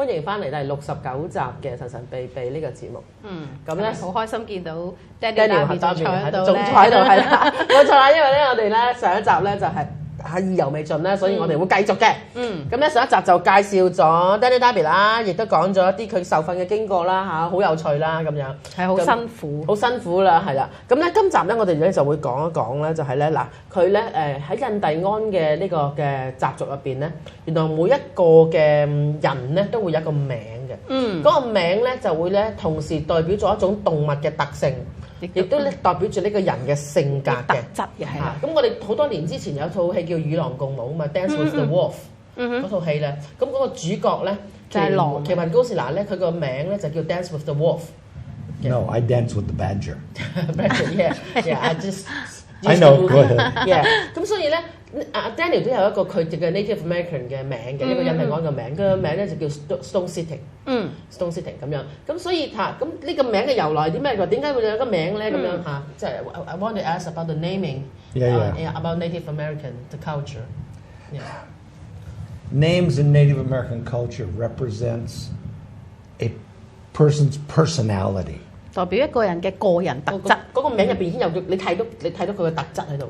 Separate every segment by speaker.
Speaker 1: 歡迎翻嚟第69集嘅神神秘秘呢個節目。咁咧
Speaker 2: 好開心見到
Speaker 1: Daniel
Speaker 2: 仲坐喺度
Speaker 1: 仲坐喺度係啦，冇錯啦，因為咧我哋咧上一集咧就係意猶未盡咧，所以我哋會繼續嘅。咁咧上一集就介紹咗 Daniel Darby 啦，亦都講咗一啲佢受訓嘅經過啦嚇，好有趣啦咁樣。
Speaker 2: 係好辛苦，
Speaker 1: 好辛苦啦，係啦。咁咧今集咧我哋咧就會講一講咧，就係咧嗱，佢咧喺印第安嘅呢個嘅習俗入邊咧，原來每一個嘅人咧都會有一個名嘅。嗰個名咧就會咧同時代表咗一種動物嘅特性。亦都咧代表住呢個人嘅性格嘅
Speaker 2: 特質嘅係啦。
Speaker 1: 咁我哋好多年之前有套戲叫《與狼共舞》啊嘛，《Dance with the Wolf》嗰套戲咧，咁嗰個主角咧就係狼。奇雲高士拿咧，佢個名咧就叫《Dance with the Wolf》。No,
Speaker 3: I dance with the badger.
Speaker 1: Yeah, I just.
Speaker 3: I know. Go ahead.
Speaker 1: Yeah. 咁所以咧，阿 Daniel 都有一個佢哋嘅 Native American 嘅名嘅，呢個印第安嘅名，佢個名咧就叫 Stone Sitting。Stone Sitting 咁樣，咁所以嚇，咁呢個名嘅由來點咩？點解會有一個名咧？咁樣嚇，即係 I want to ask about the naming. About Native American the culture. Yeah.
Speaker 3: Names in Native American culture represents a person's personality.
Speaker 2: 代表一個人嘅個人特質。
Speaker 1: 嗰個名入邊已經有你睇到佢嘅特質喺度。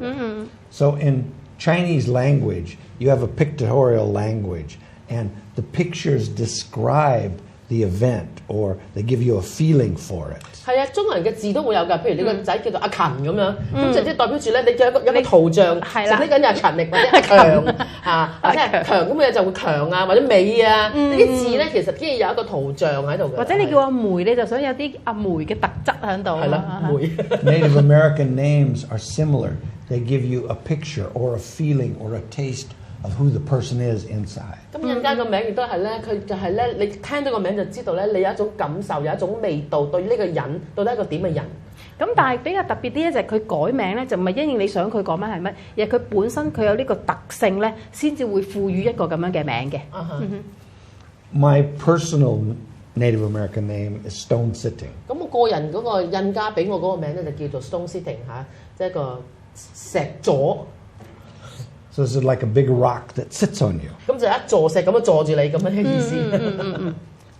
Speaker 3: So in Chinese language, you have a pictorial language, and the pictures describe the event, or they give you a feeling for it.
Speaker 1: 係啊，中國人嘅字都會有㗎。譬如你個仔叫做阿勤咁樣，咁就即係代表住咧，你有一個圖像，
Speaker 2: 係啦，
Speaker 1: 呢個人係勤力或者係強嚇，或者係強咁嘅就會強啊，或者美啊。呢啲字咧其實既然有一個圖像喺度嘅。
Speaker 2: 或者你叫阿梅，你就想有啲阿梅嘅特質喺度。
Speaker 1: 係啦，梅。
Speaker 3: Native American names are similar. They give you a picture or a feeling or a taste of who the person is inside.
Speaker 1: 咁印加個名亦都係咧，佢就係咧，你聽到個名就知道咧，你有一種感受，有一種味道，對呢個人到底係一個點嘅人。
Speaker 2: 咁但係比較特別啲咧，就係佢改名咧，就唔係因應你想佢講乜係乜，而係佢本身佢有呢個特性咧，先至會賦予一個咁樣嘅名嘅。
Speaker 3: My personal Native American name is Stone Sitting.
Speaker 1: 咁我個人嗰個印加俾我嗰個名咧就叫做 Stone Sitting 嚇，即係一個石座。
Speaker 3: So this is like a big rock that sits on you.
Speaker 1: 咁就一座石咁樣坐住你咁樣嘅意思。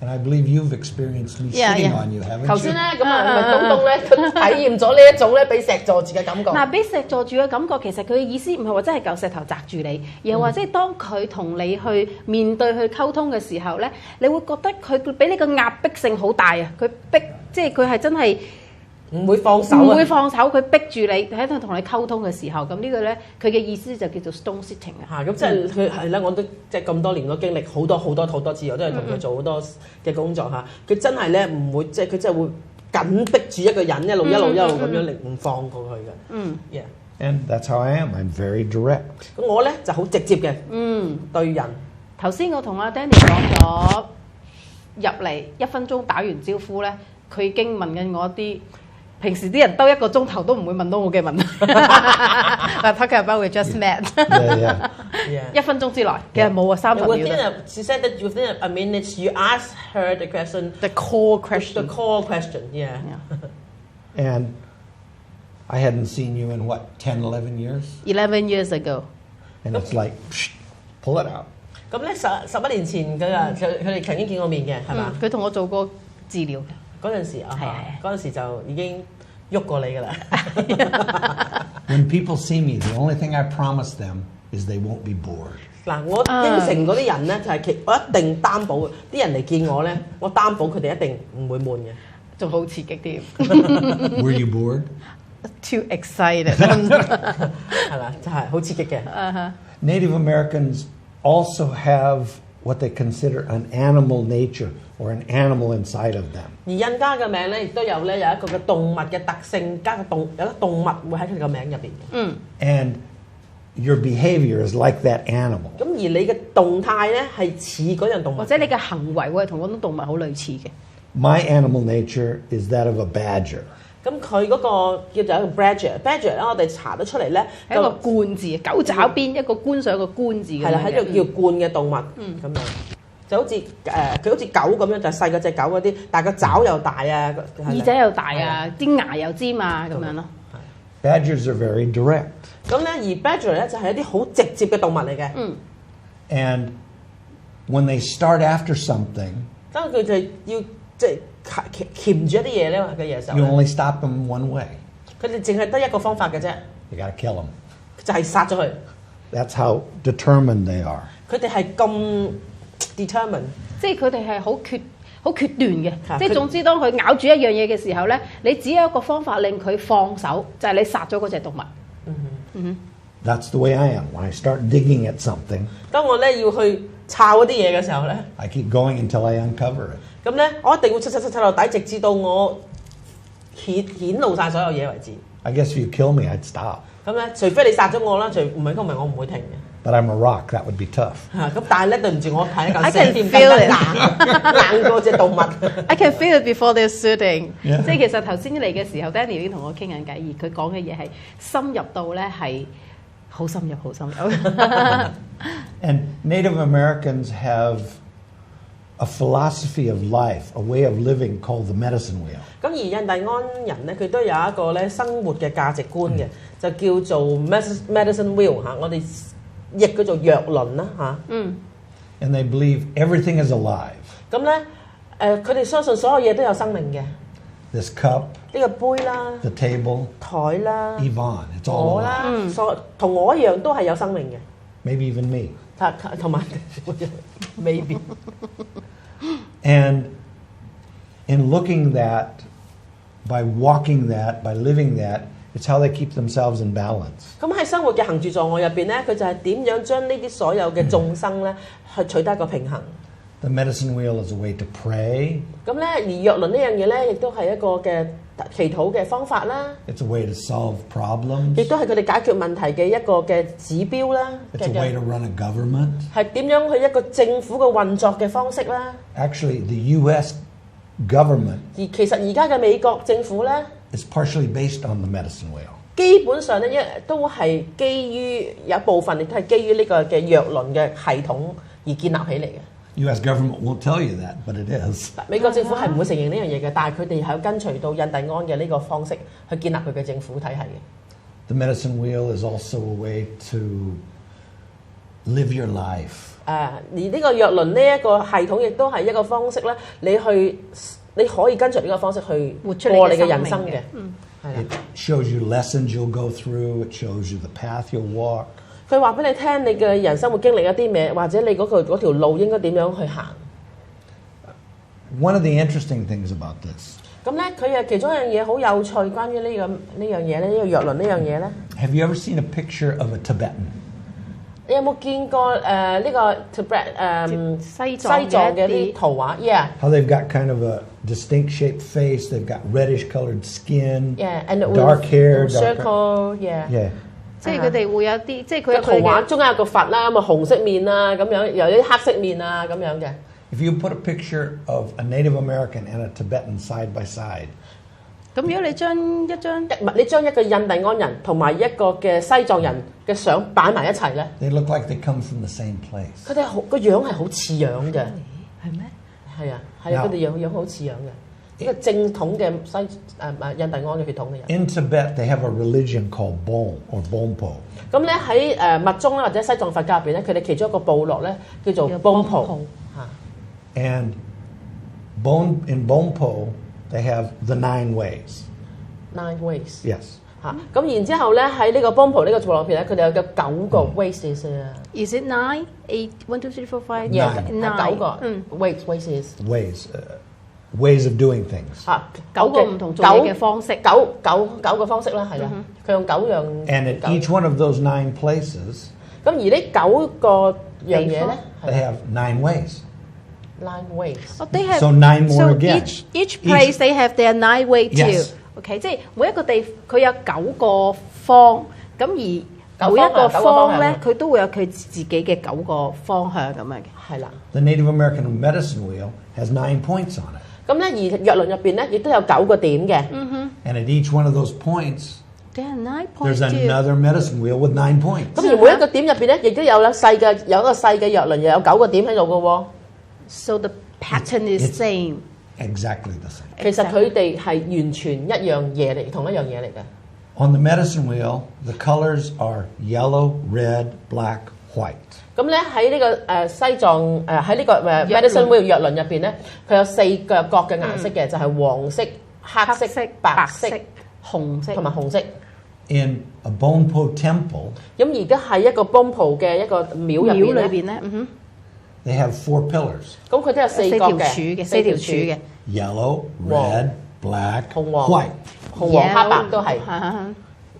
Speaker 3: And I believe you've experienced me sitting on you, haven't you?
Speaker 1: 頭先咧咁啊，東東咧佢體驗咗呢一種咧俾石座住嘅感覺。
Speaker 2: 嗱，俾石座住嘅感覺，其實佢嘅意思唔係話真係嚿石頭擲住你，而係話即係當佢同你去面對去溝通嘅時候咧，你會覺得佢俾你個壓迫性好大啊！佢逼即係佢係真係。
Speaker 1: 唔會放手，
Speaker 2: 唔會放手，佢逼住你喺度同你溝通嘅時候，咁呢個咧佢嘅意思就叫做 stone sitting 啊。
Speaker 1: 咁即係佢係咧，我都即係咁多年都經歷好多次，我都係同佢做好多嘅工作嚇。佢真係咧唔會，即係佢真係會緊逼住一個人一路咁樣嚟唔放過佢嘅。
Speaker 3: And that's how I am. I'm very direct.
Speaker 1: 咁我咧就好直接嘅，對人。
Speaker 2: 頭先我同阿 Daniel 講咗入嚟1分鐘打完招呼咧，佢已經問緊我一啲。平時啲人兜1個鐘頭都唔會問到我嘅問題。Talking about we just met。1分鐘之內，其實冇啊，30秒。
Speaker 1: She said that within a minute you asked her the question.
Speaker 2: The core question.
Speaker 1: The core question. Yeah.
Speaker 3: And I hadn't seen you in what, 10, 11 years?
Speaker 2: 11 years ago.
Speaker 3: And it's like, pull it out.
Speaker 1: 咁咧11年前佢哋曾經見過面嘅，係嘛？
Speaker 2: 佢同我做過治療嘅。
Speaker 1: 嗰陣時嗰陣時就已經喐過你㗎啦。
Speaker 3: When people see me, the only thing I promise them is they won't be bored.
Speaker 1: 嗱，我應承嗰啲人咧就係我一定擔保，啲人嚟見我咧，我擔保佢哋一定唔會悶嘅，
Speaker 2: 仲好刺激添。
Speaker 3: Were you bored?
Speaker 2: Too excited.
Speaker 1: 係嘛，就係好刺激嘅。
Speaker 3: Native Americans also have what they consider an animal nature or an animal inside of them.
Speaker 1: 而印加嘅名咧，亦都有一個嘅動物嘅特性，加有個動物會喺佢個名入邊。
Speaker 3: And your behavior is like that animal.
Speaker 1: 咁而你嘅動態咧係似嗰樣動物，
Speaker 2: 或者你嘅行為會係同嗰種動物好類似嘅。
Speaker 3: My animal nature is that of a badger.
Speaker 1: 咁佢嗰個叫做一個 badger 咧，我哋查得出嚟咧，
Speaker 2: 係一個冠字，狗爪邊一個冠上一個冠字嘅。
Speaker 1: 係啦，係一個叫冠嘅動物，咁樣就好似佢好似狗咁樣，就細嗰隻狗嗰啲，但係個爪又大啊，
Speaker 2: 耳仔又大啊，啲牙又尖啊，咁樣咯。
Speaker 3: Badgers are very direct.
Speaker 1: 咁咧，而 badger 咧就係一啲好直接嘅動物嚟嘅。
Speaker 3: And when they start after something,
Speaker 1: 當佢哋要即係鉗住一啲嘢咧嘅嘢時候
Speaker 3: you
Speaker 1: 呢，
Speaker 3: only stop them one way.
Speaker 1: 佢哋淨係得一個方法嘅啫，
Speaker 3: You got to kill them.
Speaker 1: 就係殺咗佢。
Speaker 3: That's how determined they are.
Speaker 1: 佢哋係咁 determined，
Speaker 2: 即係佢哋係好決斷嘅，
Speaker 1: 嚇
Speaker 2: 即係總之當佢咬住一樣嘢嘅時候咧，你只有一個方法令佢放手，就係你殺咗嗰隻動物。
Speaker 3: That's the way I am. When I start digging at something,
Speaker 1: 當我咧要去抄嗰啲嘢嘅時候咧，
Speaker 3: I keep going until I uncover it.
Speaker 1: 咁咧我一定會刷落底，直至到我顯露晒所有嘢為止。
Speaker 3: I guess if you kill me, I'd stop.
Speaker 1: 咁咧，除非你殺咗我啦，唔係我唔會停嘅。
Speaker 3: But I'm a rock. That would be tough.
Speaker 1: 咁但係咧，對唔住，我係一
Speaker 2: I
Speaker 1: 嚿
Speaker 2: can
Speaker 1: 石添，
Speaker 2: feel
Speaker 1: 更
Speaker 2: it
Speaker 1: 硬過隻動物。
Speaker 2: I can feel it before they're shooting。
Speaker 3: Yeah.
Speaker 2: 即係其實頭先嚟嘅時候 ，Daniel 已經同我傾緊偈，而佢講嘅嘢係深入到咧係好深入，好深入。
Speaker 3: And Native Americans have a philosophy of life, a way of living called the medicine wheel.
Speaker 1: 咁而印第安人咧，佢都有一個咧生活嘅價值觀嘅，就叫做 medicine wheel 嚇，我哋譯叫做藥輪啦嚇。
Speaker 3: And they believe everything is alive.
Speaker 1: 咁咧佢哋相信所有嘢都有生命嘅，呢
Speaker 3: This cup,
Speaker 1: 個杯啦、
Speaker 3: the table,
Speaker 1: 台啦、
Speaker 3: Yvonne, it's all
Speaker 1: 我
Speaker 3: alive.
Speaker 1: 啦，同我一樣都係有生命嘅，
Speaker 3: Maybe even me.
Speaker 1: 同埋 maybe。
Speaker 3: And in looking that, by walking that, by living that, it's how they keep themselves in balance.
Speaker 1: 咁喺生活嘅行住坐臥入邊咧，佢就係點樣將呢啲所有嘅眾生咧，去取得一個平衡。
Speaker 3: The medicine wheel is a way to pray.
Speaker 1: 咁咧，而藥輪呢樣嘢咧，亦都係一個嘅祈禱嘅方法啦，
Speaker 3: It's a way to solve problems.
Speaker 1: 亦都係佢哋解決問題嘅一個嘅指標啦。
Speaker 3: It's a way to run a government.
Speaker 1: 係點樣去一個政府嘅運作嘅方式啦。
Speaker 3: Actually, the U.S. government
Speaker 1: 而其實而家嘅美國政府咧，
Speaker 3: is partially based on the medicine wheel.
Speaker 1: 基本上咧都係基於有一部分亦都係基於呢個嘅藥輪嘅系統而建立起嚟嘅。
Speaker 3: U.S. government won't tell you that, but it is.
Speaker 1: 美國政府係唔會承認呢樣嘢嘅，但係佢哋係有跟隨到印第安嘅呢個方式去建立佢嘅政府體系嘅。
Speaker 3: The medicine wheel is also a way to live your life.
Speaker 1: 而呢個藥輪呢一個系統亦都係一個方式咧，你可以跟隨呢個方式去
Speaker 2: 活出你嘅
Speaker 1: 過你嘅人生嘅。
Speaker 2: 生命嘅。
Speaker 1: 係啦，
Speaker 3: It shows you lessons you'll go through. It shows you the path you'll walk.
Speaker 1: 佢話俾你聽，你嘅人生會經歷一啲咩，或者你嗰條路應該點樣去行。
Speaker 3: One of the interesting things about this,
Speaker 1: 咁咧，佢其中一樣嘢好有趣，關於呢樣嘢咧，呢個藥輪呢樣嘢咧，
Speaker 3: have you ever seen a picture of a Tibetan?
Speaker 1: 你有冇見過呢個 Tibet
Speaker 2: 西
Speaker 1: 藏嘅
Speaker 2: 嘅一啲
Speaker 1: 啲圖畫 ？Yeah。
Speaker 3: How they've got kind of a distinct shaped face. They've got reddish colored skin,
Speaker 1: Yeah, and
Speaker 3: dark hair, dark
Speaker 1: circle, yeah.
Speaker 3: Yeah.
Speaker 2: 即係佢哋會有啲，即係佢
Speaker 1: 個圖
Speaker 2: 佢嘅
Speaker 1: 畫中間有個佛啦，咁啊紅色面啊咁樣，又有啲黑色面啊咁樣嘅。
Speaker 3: If you put a picture of a Native American and a Tibetan side by side,
Speaker 2: 咁如果你將一張
Speaker 1: 你將一個印第安人同埋一個嘅西藏人嘅相擺埋一齊咧，
Speaker 3: they look like they come from the same place.
Speaker 1: 佢哋個樣係好似樣嘅，
Speaker 2: 係咩？
Speaker 1: 係啊，係啊，佢哋樣好似樣嘅。呢個正統嘅印第安嘅血統嘅人。
Speaker 3: In Tibet, they have a religion called Bon or Bonpo.
Speaker 1: 咁咧喺密宗咧或者西藏佛教入邊咧，佢哋其中一個部落咧叫做
Speaker 2: 叫
Speaker 1: Bonpo
Speaker 2: Bonpo
Speaker 1: 嚇。
Speaker 3: And in Bonpo, they have the 9 ways.
Speaker 1: 9 ways
Speaker 3: Yes.
Speaker 1: 嚇，咁然之後咧喺呢個 Bonpo 呢個部落入邊咧，佢哋有個9個 ways 啊。
Speaker 2: Is it 9, 8, 1, 2, 3, 4, 5?
Speaker 1: Yeah,
Speaker 3: Nine.
Speaker 1: 9個 ways
Speaker 3: Ways of doing things.
Speaker 1: 嚇
Speaker 2: 9個唔同做嘢嘅方式。
Speaker 1: 九個方式啦，係啦，佢用9樣。
Speaker 3: And at each one of those 9 places,
Speaker 1: 咁而呢9個樣嘢咧
Speaker 3: they have 9 ways.
Speaker 1: 9 ways。
Speaker 2: Oh, they have
Speaker 3: So 9 more
Speaker 2: so
Speaker 3: again.
Speaker 2: Each place they have their 9 way too.
Speaker 3: Yes.
Speaker 2: OK， 即係每一個地佢有9個方，咁而每一個方咧，佢都會有佢自己嘅9個方向咁樣嘅。
Speaker 1: 係啦，
Speaker 3: The Native American medicine wheel has 9 points on it.
Speaker 1: 咁咧而藥輪入邊咧亦都有9個點嘅。
Speaker 3: And at each one of those points,
Speaker 2: There are 9 points
Speaker 3: there's
Speaker 2: too.
Speaker 3: another medicine wheel with 9 points.
Speaker 1: 咁而每一個點入邊咧，亦都有啦有一個細嘅藥輪，又有9個點喺度嘅喎。
Speaker 2: So the pattern is
Speaker 3: It's-
Speaker 2: same.
Speaker 3: Exactly the same.
Speaker 1: 其實佢哋係完全一樣嘢嚟，同一樣嘢嚟嘅。
Speaker 3: On the medicine wheel, the colors are yellow, red, black, white.
Speaker 1: 咁咧喺呢個西藏喺呢個Medicine Wheel 藥輪入邊咧，佢有4腳角嘅顏色嘅，就係黃色、黑色、白色、
Speaker 2: 紅色
Speaker 1: 同埋紅色。
Speaker 3: In a Bonpo temple,
Speaker 1: 咁而家喺一個 Bonpo 嘅一個廟入邊咧，
Speaker 2: 裏邊咧，they
Speaker 3: have 4 pillars:
Speaker 1: 咁佢都有4角嘅，
Speaker 2: 四條柱嘅，
Speaker 3: yellow, red, black,
Speaker 1: 紅黃
Speaker 3: white.
Speaker 1: 紅黃黑白都係，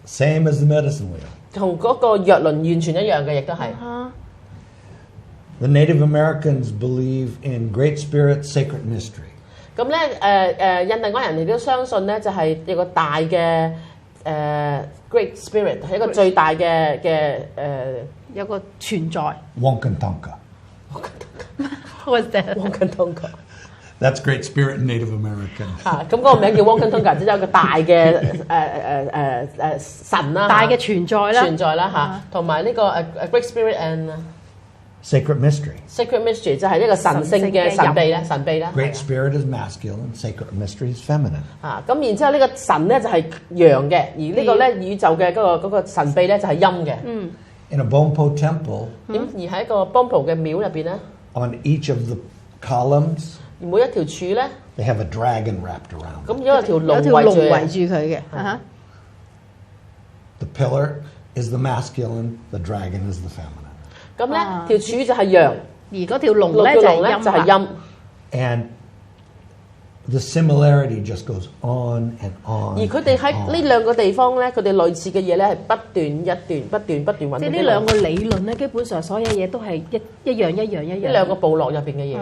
Speaker 3: Same as the medicine wheel.
Speaker 1: 同嗰個藥輪完全一樣嘅，亦都係。
Speaker 3: The Native Americans believe in Great Spirit sacred mystery.
Speaker 1: 咁咧印第安人亦都相信咧，就係有個大嘅Great Spirit， 係一個最大嘅
Speaker 2: 有個存在。
Speaker 3: Wonkantonka.
Speaker 2: What's that？
Speaker 1: Wonkantonka。
Speaker 3: That's Great Spirit in Native American.
Speaker 1: 咁嗰個名叫 Wonkantonka，即係有個大嘅神啦，
Speaker 2: 大嘅存在啦，
Speaker 1: 嚇，同埋呢個Great Spirit and
Speaker 3: Sacred mystery.
Speaker 1: Sacred Mystery 就係呢個神聖嘅神秘啦。
Speaker 3: Great Spirit is masculine, sacred mystery is feminine.
Speaker 1: 咁然之後呢個神咧就係陽嘅，而呢個咧宇宙嘅嗰個神秘咧就係陰嘅。
Speaker 3: In a Bonpo temple,
Speaker 1: 而喺一個 Bonpo 嘅廟入邊咧，
Speaker 3: on each of the columns,
Speaker 1: 每一條柱咧，
Speaker 3: they have a dragon wrapped around it.
Speaker 1: 咁有條龍
Speaker 2: 圍
Speaker 1: 圍
Speaker 2: 住佢嘅。
Speaker 3: The pillar is the masculine, the dragon is the feminine.
Speaker 1: 咁咧條柱就係陽，
Speaker 2: 而嗰條龍咧就係陰。
Speaker 3: And the similarity just goes on and on.
Speaker 1: 而佢哋喺呢兩個地方咧，佢哋類似嘅嘢咧係不斷揾。
Speaker 2: 即係呢兩個理論咧，基本上所有嘢都係一樣。
Speaker 1: 呢兩個部落入邊嘅嘢。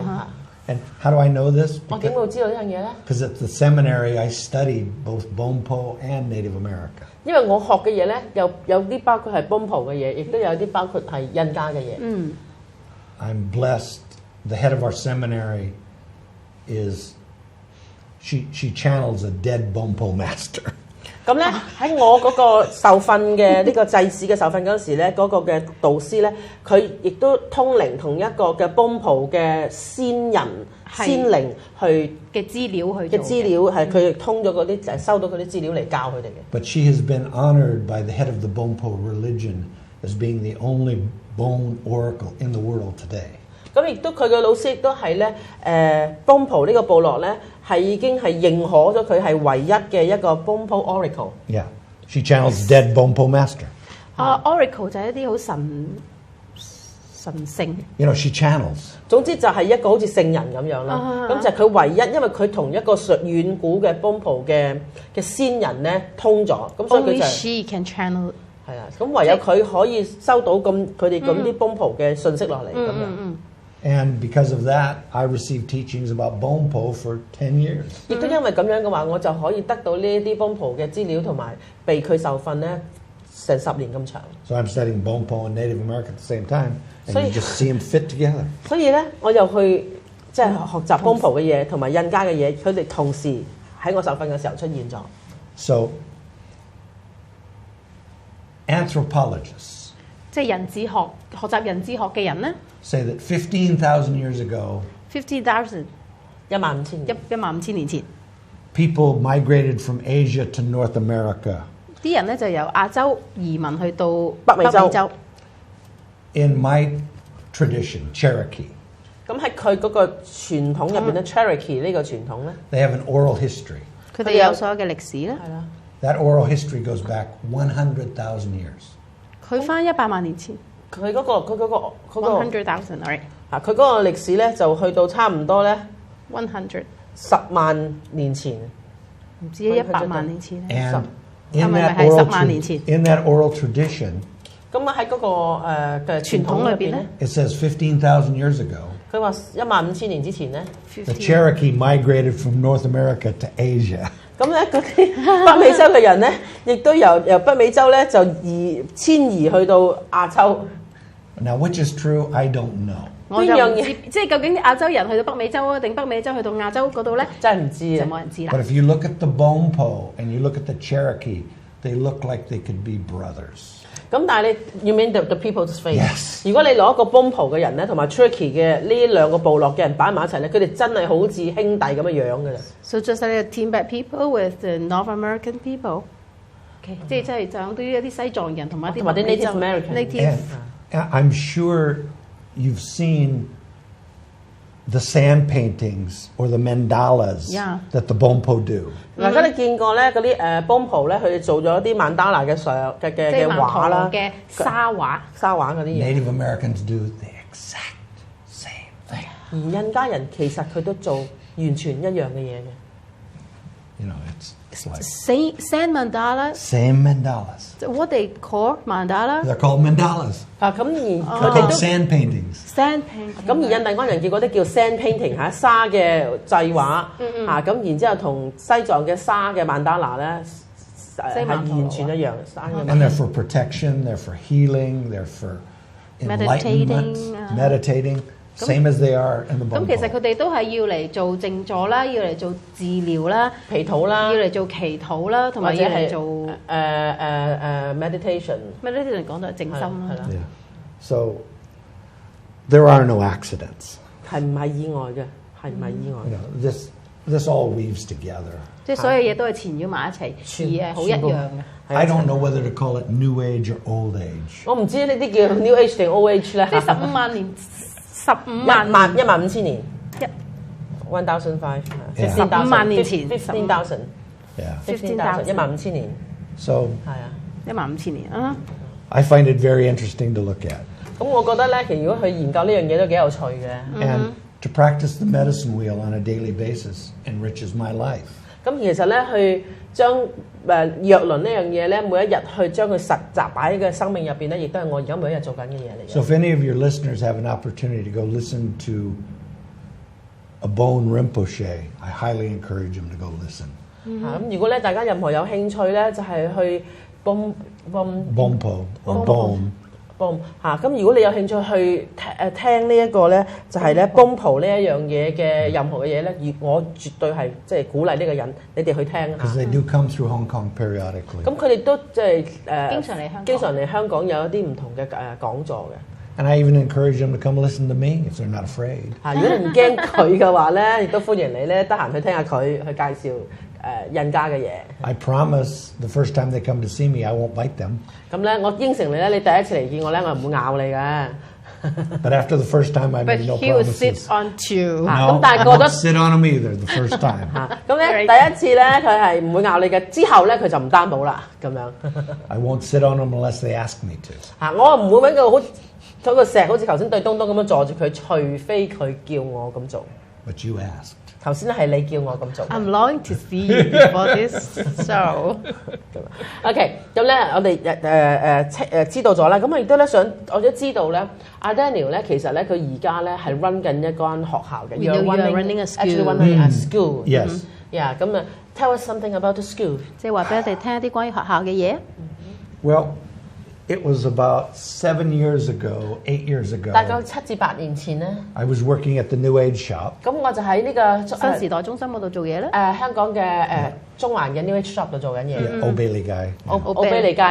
Speaker 3: And how do I know this?
Speaker 1: 我點會知道呢樣嘢咧？
Speaker 3: Because at the seminary I studied both Bonpo and Native America.
Speaker 1: 因為我學嘅嘢咧，有啲包括係 Bonpo 嘅嘢，亦都有啲包括係印加嘅嘢。
Speaker 3: I'm blessed. The head of our seminary is she channels a dead Bonpo master.
Speaker 1: 咁咧喺我嗰個受訓嘅呢個祭祀嘅受訓嗰陣時咧，嗰個嘅導師咧，佢亦都通靈同一個嘅 Bonpo 嘅仙靈去
Speaker 2: 嘅資料
Speaker 1: 係佢通咗嗰啲就收到嗰啲資料嚟教佢哋嘅。
Speaker 3: But she has been honored by the head of the Bonpo religion as being the only bone oracle in the world today.
Speaker 1: 咁亦都佢嘅老師亦都係咧Bonpo 呢個部落咧係已經係認可咗佢係唯一嘅一個 Bonpo oracle。Yeah,
Speaker 3: she channels dead Bonpo master.
Speaker 2: Oracle 就係一啲好神聖。
Speaker 3: You know, she channels.
Speaker 1: 總之就係一個好似聖人咁樣啦。咁就係佢唯一，因為佢同一個遠古嘅 Bonpo 嘅仙人咧通咗，咁所以佢就
Speaker 2: Only she can channel。
Speaker 1: 係啊，咁唯有佢可以收到佢哋咁啲 Bonpo 嘅信息落嚟咁樣。
Speaker 3: And because of that, I received teachings about Bonpo for 10 years.
Speaker 1: 亦都因為咁樣嘅話，我就可以得到呢一啲 Bonpo 嘅資料同埋被佢受訓咧，成10年咁長。
Speaker 3: So I'm studying Bonpo and Native American at the same time, and you just see them fit together.
Speaker 1: 所以咧，我又去即係學習 Bonpo 嘅嘢同埋印加嘅嘢，佢哋同時喺我受訓嘅時候出現咗。
Speaker 3: So anthropologists
Speaker 2: 即係人智學學習人智學嘅人咧
Speaker 3: say that 15,000 years ago,
Speaker 2: 50,000 15000年前，
Speaker 3: people migrated from Asia to North America.
Speaker 2: 啲人咧就由亞洲移民去到
Speaker 1: 北美洲。
Speaker 3: In my tradition, Cherokee,
Speaker 1: 咁喺佢嗰個傳統入邊咧 ，Cherokee 呢個傳統咧，
Speaker 3: they have an oral history.
Speaker 2: 佢哋有所有嘅歷史咧。
Speaker 1: 係啦。
Speaker 3: That oral history goes back 100,000 years.
Speaker 2: 佢翻100萬年前
Speaker 1: 佢嗰個
Speaker 2: ，100,000，right？
Speaker 1: 佢嗰個歷史咧就去到差唔多咧
Speaker 2: 100
Speaker 1: 10萬年前，
Speaker 2: 唔止100萬年前咧。
Speaker 3: And in
Speaker 2: 係咪
Speaker 3: that
Speaker 2: 係
Speaker 3: oral
Speaker 2: 10萬年前？
Speaker 3: in that oral tradition,
Speaker 1: 咁啊喺嗰個嘅傳統裏邊咧，
Speaker 3: it says 15,000 years ago,
Speaker 1: 佢話15000年之前咧，
Speaker 3: the Cherokee migrated from North America to Asia.
Speaker 1: 咁咧嗰啲北美洲嘅人咧，亦都由北美洲咧就遷移去到亞洲。
Speaker 3: Now, which is true, I don't know.
Speaker 2: 我就唔知，即係究竟亞洲人去到北美洲啊，定北美洲去到亞洲嗰度咧，
Speaker 1: 真係唔知
Speaker 2: 就
Speaker 1: 啊！
Speaker 2: 冇人知啦。
Speaker 3: But if you look at the Bonpo and you look at the Cherokee, they look like they could be brothers.
Speaker 1: 咁但係你 you mean the people's face？
Speaker 3: Yes.
Speaker 1: 如果你攞一個 Bonpo 嘅人咧，同埋 Cherokee 嘅呢兩個部落嘅人擺埋一齊咧，佢哋真係好似兄弟咁嘅樣嘅啦。
Speaker 2: So just like the Tibet people with the North American people，即係就講啲一啲西藏人同埋啲
Speaker 1: Native American。
Speaker 3: I'm sure you've seen the sand paintings or the mandalas
Speaker 2: Yeah.
Speaker 3: that the Bompo do.
Speaker 1: 嗱，如果你見過咧嗰啲Bompo咧，佢哋做咗啲曼達拿嘅相嘅
Speaker 2: 即係曼陀
Speaker 1: 畫啦
Speaker 2: 羅，嘅沙畫。
Speaker 1: 沙畫嗰啲嘢。
Speaker 3: Native Americans do the exact same thing.
Speaker 1: 而印加人其實佢都做完全一樣嘅嘢嘅。
Speaker 3: You know, it's like
Speaker 2: Sand mandala.
Speaker 3: same mandalas.
Speaker 2: What they call mandala?
Speaker 3: They're called mandalas.
Speaker 1: 啊，咁而
Speaker 3: They're
Speaker 1: 佢哋
Speaker 3: called
Speaker 1: 都
Speaker 3: sand paintings.
Speaker 2: Sand painting.
Speaker 1: 咁而印第安人叫嗰啲叫 sand painting 嚇沙嘅製畫嚇，咁然之後同西藏嘅沙嘅曼達拿咧係完全一樣沙嘅。
Speaker 3: And they're for protection, they're for healing, they're for enlightenment, meditating, same as they are in the
Speaker 2: 咁其實
Speaker 3: Bompo.
Speaker 2: 佢哋都係要嚟做靜坐啦，要嚟做治療啦，
Speaker 1: 祈禱啦，
Speaker 2: 要嚟做祈禱啦，同埋
Speaker 1: 或者係
Speaker 2: 要嚟做
Speaker 1: meditation。
Speaker 2: 咩呢啲人講到係靜心啦。
Speaker 3: Yeah. So there are no accidents.
Speaker 1: 係唔係意外嘅？係唔係意外
Speaker 3: You know, this all weaves together.
Speaker 2: 即係所有嘢都係纏繞埋一齊，而係好一樣嘅。
Speaker 3: I don't know whether to call it New Age or Old Age.
Speaker 1: 我唔知呢啲叫 New Age 定 Old Age 咧。
Speaker 2: 即係15萬年
Speaker 1: 15000年
Speaker 2: 一
Speaker 1: 1,500
Speaker 2: 15萬年前
Speaker 1: 15,000
Speaker 3: Yeah.
Speaker 1: 15,000 15000年
Speaker 3: So
Speaker 1: 係啊。
Speaker 2: 15000年啊！
Speaker 3: I find it very interesting to look at.
Speaker 1: 咁我覺得咧，其實如果去研究呢樣嘢都幾有趣嘅。
Speaker 3: And to practice the medicine wheel on a daily basis enriches my life.
Speaker 1: 咁其實咧，去將藥輪呢樣嘢咧，每一日去將佢實習擺喺個生命入邊咧，亦都係我而家每一日做緊嘅嘢嚟
Speaker 3: So
Speaker 1: 嘅。
Speaker 3: if any of your listeners have an opportunity to go listen to a Bon Rinpoche, I highly encourage them to go listen.
Speaker 1: 咁如果咧大家任何有興趣咧，就係去
Speaker 3: Bompo or
Speaker 1: Bompo.
Speaker 3: Bom.
Speaker 1: Boom 嚇，咁如果你有興趣去聽呢一個咧，就係咧 Bompo 呢一樣嘢嘅任何嘅嘢咧，而我絕對係即係鼓勵呢個人，你哋去聽
Speaker 3: Because
Speaker 1: 嚇。
Speaker 3: they do come through Hong Kong periodically.
Speaker 1: 咁佢哋都即係
Speaker 2: 經常嚟香港
Speaker 1: 經常嚟香港有一啲唔同嘅講座嘅。
Speaker 3: And I even encourage them to come listen to me if they're not afraid.
Speaker 1: 嚇，如果你唔驚佢嘅話咧，亦都歡迎你咧，得閒去聽下佢去介紹印加嘅嘢。
Speaker 3: I promise the first time they come to see me, I won't bite them.
Speaker 1: 咁咧，我應承你咧，你第一次嚟見我咧，我唔會咬你嘅。
Speaker 3: But after the first time, I
Speaker 2: But
Speaker 3: made no
Speaker 2: he will sit
Speaker 3: promises.
Speaker 2: on you。
Speaker 3: No,
Speaker 1: 咁但係
Speaker 3: I
Speaker 1: 過
Speaker 3: won't
Speaker 1: 咗
Speaker 3: sit on them either the first time.
Speaker 1: 咁咧第一次咧，佢係唔會咬你嘅，之後咧佢就唔擔保啦，咁樣。
Speaker 3: I won't sit on them unless they ask me to.
Speaker 1: 嚇，我唔會揾個嗰個石，好似頭先對東東咁樣坐住佢，除非佢叫我咁做。
Speaker 3: But you asked.
Speaker 1: 頭先係你叫我咁做。
Speaker 2: I'm longing to see you before this show。
Speaker 1: OK，咁咧我哋知道咗啦，咁我亦都咧我都知道咧，阿 Daniel 咧其實咧佢而家咧係 run 緊一間學校嘅。
Speaker 2: We know you are running a school.
Speaker 1: Actually running a school.
Speaker 3: Yes.
Speaker 1: Yeah，咁啊，tell us something about the school。
Speaker 2: 即係話俾我哋聽一啲關於學校嘅嘢。
Speaker 3: Well, it was about 7 years ago, 8 years ago.
Speaker 1: 大概7至8年前咧，
Speaker 3: I was working at the New Age shop.
Speaker 1: 咁我就喺呢個
Speaker 2: 新時代中心嗰度做嘢咧。
Speaker 1: 香港嘅中環嘅 New Age Shop 度做緊嘢。
Speaker 3: Yeah, O'Bailey guy.
Speaker 1: 奧比利街。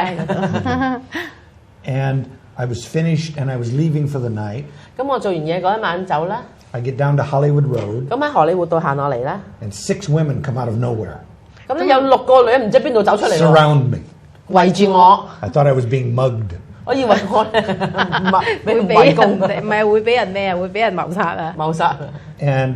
Speaker 3: And I was finished and I was leaving for the night.
Speaker 1: 咁我做完嘢嗰一晚走啦，
Speaker 3: I get down to Hollywood Road
Speaker 1: 咁喺荷里活道行落嚟啦，
Speaker 3: and 6 women come out of nowhere,
Speaker 1: 咁咧有6個女人唔知邊度走出嚟喎，
Speaker 3: surround me.
Speaker 1: 圍住我，
Speaker 3: I thought I was being mugged.
Speaker 1: 我以為我咧俾
Speaker 2: 會俾
Speaker 1: 圍攻
Speaker 2: 人唔係會俾人咩啊？會俾人謀殺啊！
Speaker 1: 謀殺。
Speaker 3: And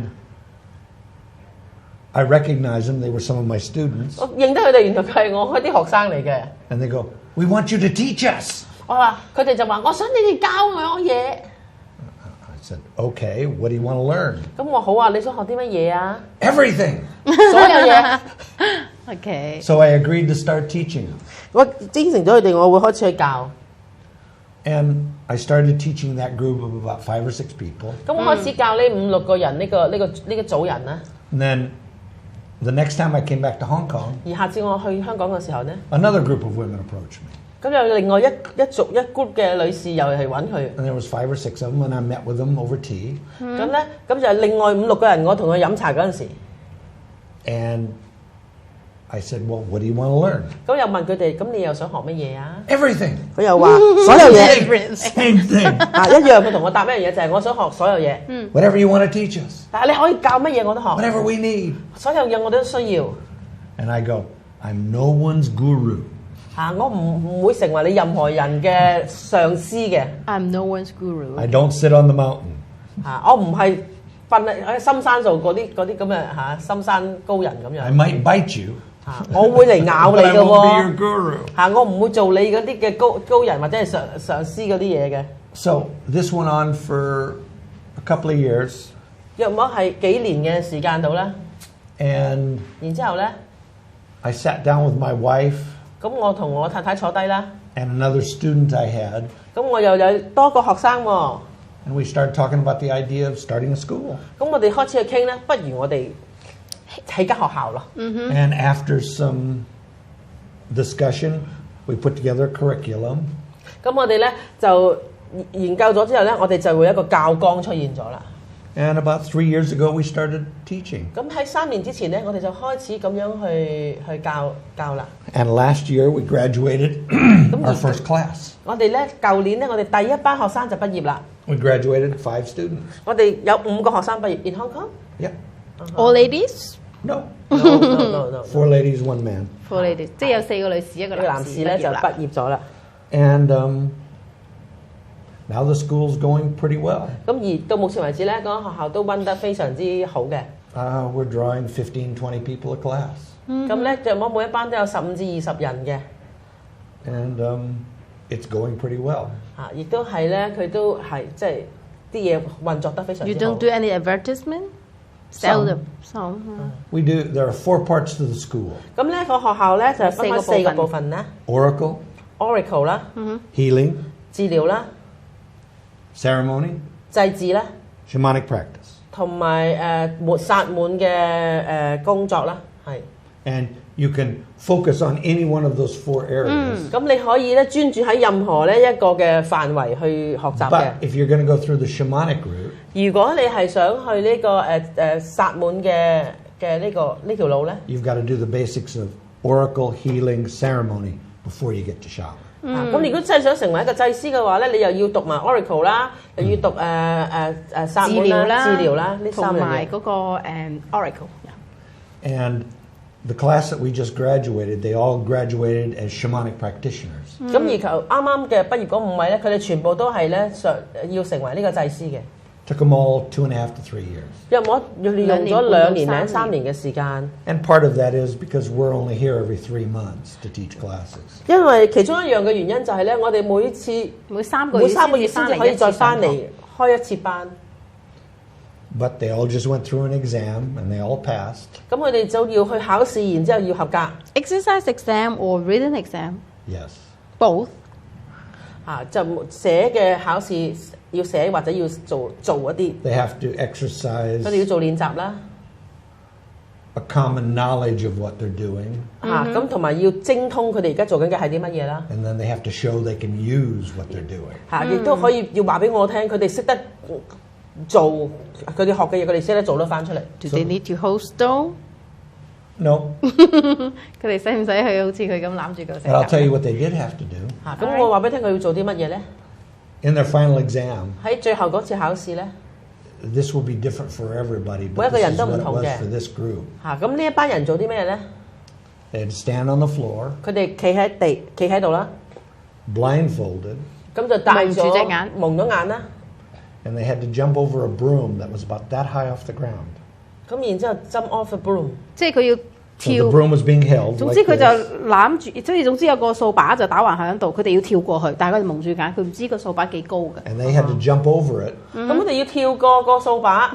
Speaker 3: I recognized them. They were some of my students.
Speaker 1: 我認得佢哋，原來佢係我嗰啲學生嚟嘅。
Speaker 3: And they go, "We want you to teach us."
Speaker 1: 我話佢哋就話：我想你哋教我嘢。
Speaker 3: I said, "Okay, what do you want to learn?"
Speaker 1: 咁我好啊，你想學啲乜嘢啊？
Speaker 3: Everything.
Speaker 1: 所有嘢。
Speaker 2: OK，
Speaker 3: So I agreed to start teaching them.
Speaker 1: 我應承咗佢哋，我會開始去教。
Speaker 3: And I started teaching that group of about 5 or 6 people.
Speaker 1: 咁我開始教呢5、6個人呢個組人啦。
Speaker 3: And then the next time I came back to Hong Kong,
Speaker 1: 而下次我去香港嘅時候咧，
Speaker 3: another group of women approached me.
Speaker 1: 咁有另外一group 嘅女士又係揾佢。
Speaker 3: And there was 5 or 6 of them, and I met with them over tea.
Speaker 1: 咁咧，咁就另外5、6個人，我同佢飲茶嗰陣時，
Speaker 3: And I said, "Well, what do you want to learn?"
Speaker 1: 咁又問佢哋：咁你又想學乜嘢啊？
Speaker 3: Everything.
Speaker 1: 佢又話所有嘢
Speaker 3: Same thing.
Speaker 1: 啊一樣，佢同我答一樣嘢就係我想學所有嘢。
Speaker 3: Whatever you want to teach us.
Speaker 1: 但係你可以教乜嘢我都學，
Speaker 3: Whatever we need.
Speaker 1: 所有嘢我都需要。
Speaker 3: And I go, "I'm no one's guru."
Speaker 1: 我唔會成為你任何人嘅上司嘅。
Speaker 2: I'm no one's guru.
Speaker 3: I don't sit on the mountain.
Speaker 1: 我唔係瞓喺深山做嗰啲咁嘅深山高人咁
Speaker 3: I
Speaker 1: 樣。
Speaker 3: might bite you,
Speaker 1: 我會嚟咬你
Speaker 3: but I
Speaker 1: 嘅
Speaker 3: won't be your
Speaker 1: 喎。
Speaker 3: guru.
Speaker 1: 我唔會做你嗰啲嘅高人或者係上司嗰啲嘢嘅。
Speaker 3: So this went on for a couple of years,
Speaker 1: 約莫係幾年嘅時間度啦。
Speaker 3: and
Speaker 1: 然之後咧，
Speaker 3: I sat down with my wife
Speaker 1: 咁我同我太太坐低啦。
Speaker 3: and another student I had,
Speaker 1: 咁我又有多個學生喎。
Speaker 3: and we started talking about the idea of starting a school.
Speaker 1: 咁我哋開始去傾咧，不如我哋起間學校咯。
Speaker 3: And after some discussion, we put together a curriculum.
Speaker 1: 咁我哋咧就研究咗之後咧，我哋就會有一個教綱出現咗啦。
Speaker 3: And about 3 years ago, we started teaching.
Speaker 1: 咁喺3年之前咧，我哋就開始咁樣去教啦。
Speaker 3: And last year, we graduated our first class.
Speaker 1: 我哋咧舊年咧，我哋第一班學生就畢業啦。
Speaker 3: We graduated 5 students.
Speaker 1: 我哋有5個學生畢業。In Hong Kong?
Speaker 3: Yep.
Speaker 2: All ladies?
Speaker 3: No.
Speaker 1: No.
Speaker 3: 4 ladies, 1 man.
Speaker 2: For ladies，即係有4個女士，一個
Speaker 1: 呢個男士咧就畢業咗啦。
Speaker 3: And now the school's going pretty well.
Speaker 1: 咁而到目前為止咧，嗰間學校都温得非常之好嘅。
Speaker 3: We're drawing 15, 20 people a class.
Speaker 1: 咁咧就每一班都有15至20人嘅。
Speaker 3: And it's going pretty well.
Speaker 1: 亦都係咧，佢都係即係啲嘢運作得非常之
Speaker 2: You
Speaker 1: 好。
Speaker 2: don't do any advertisement? Sell them. Some.
Speaker 3: We do. There are 4 parts to the school:
Speaker 1: 咁呢個學校咧就係分開4個部分啦
Speaker 3: oracle,
Speaker 1: ，Oracle 啦，
Speaker 3: healing,
Speaker 1: 治療啦，
Speaker 3: ceremony,
Speaker 1: 祭祀啦，
Speaker 3: shamanic practice.
Speaker 1: 同埋薩滿嘅工作啦，係。
Speaker 3: And you can focus on any one of those 4 areas.
Speaker 1: 咁你可以咧專注喺任何呢一個嘅範圍去學習嘅。
Speaker 3: But if you're going to go through the shamanic route,
Speaker 1: 如果你係想去呢個薩滿嘅呢條路咧，
Speaker 3: you've got to do the basics of oracle, healing, ceremony before you get to shaman.
Speaker 1: 咁如果真係想成為一個祭司嘅話咧，你又要讀埋 Oracle 啦，又要讀薩滿啦、治療啦，呢3樣嘢。
Speaker 2: 同埋嗰個Oracle。
Speaker 3: And the class that we just graduated, they all graduated as shamanic practitioners.
Speaker 1: 咁而啱啱嘅畢業嗰5位咧，佢哋全部都係咧要成為呢個祭司嘅。
Speaker 3: Took them all 2.5 to 3 years.
Speaker 1: 約莫用咗2年零3年嘅時間。
Speaker 3: And part of that is because we're only here every 3 months to teach classes.
Speaker 1: 因為其中一樣嘅原因就係咧，我哋每3個月先至可以再翻嚟開一次班。
Speaker 3: But they all just went through an exam and they all passed.
Speaker 1: 咁佢哋就要去考試，然之後要合格。
Speaker 2: Exercise exam or written exam?
Speaker 3: Yes.
Speaker 2: Both.
Speaker 1: 就寫嘅考試要寫或者要做一啲。
Speaker 3: They have to exercise
Speaker 1: 佢哋要做練習啦。
Speaker 3: a common knowledge of what they're doing.
Speaker 1: 咁同埋要精通佢哋而家做緊嘅係啲乜嘢啦。
Speaker 3: And then they have to show they can use what they're doing.
Speaker 1: 亦都可以要話俾我聽，佢哋識得做佢哋學嘅嘢，佢哋識得做得翻出嚟。
Speaker 2: Do they need to hold stone?
Speaker 3: No.
Speaker 2: 佢哋使唔使去好似佢咁攬住個石
Speaker 3: But I'll tell you what they did have to do.
Speaker 1: 咁我話俾你聽，佢要做啲乜嘢咧？
Speaker 3: In their final exam,
Speaker 1: 喺最後嗰次考試咧，
Speaker 3: this will be different for everybody,
Speaker 1: 每
Speaker 3: but
Speaker 1: 一個
Speaker 3: this
Speaker 1: 人
Speaker 3: is
Speaker 1: 都
Speaker 3: what
Speaker 1: 唔
Speaker 3: it
Speaker 1: 同
Speaker 3: was
Speaker 1: 嘅。
Speaker 3: for this group.
Speaker 1: 咁呢一班人做啲咩咧？
Speaker 3: They had to stand on the floor,
Speaker 1: 佢哋企喺度啦，
Speaker 3: blindfolded,
Speaker 1: 咁就戴
Speaker 2: 蒙住隻
Speaker 1: 咗
Speaker 2: 眼
Speaker 1: 蒙咗眼啦。
Speaker 3: and they had to jump over a broom that was about that high off the ground.
Speaker 1: 咁然之後 jump off the broom。
Speaker 2: 即係佢要
Speaker 3: So the
Speaker 2: 跳。
Speaker 3: broom was being held
Speaker 2: 總
Speaker 3: like
Speaker 2: 之佢就
Speaker 3: this.
Speaker 2: 攬住，即係總之有個掃把就打橫喺度，佢哋要跳過去，但係佢哋蒙住眼，佢唔知個掃把幾高嘅。
Speaker 3: And they had to jump over it
Speaker 1: 咁佢哋要跳過個掃把，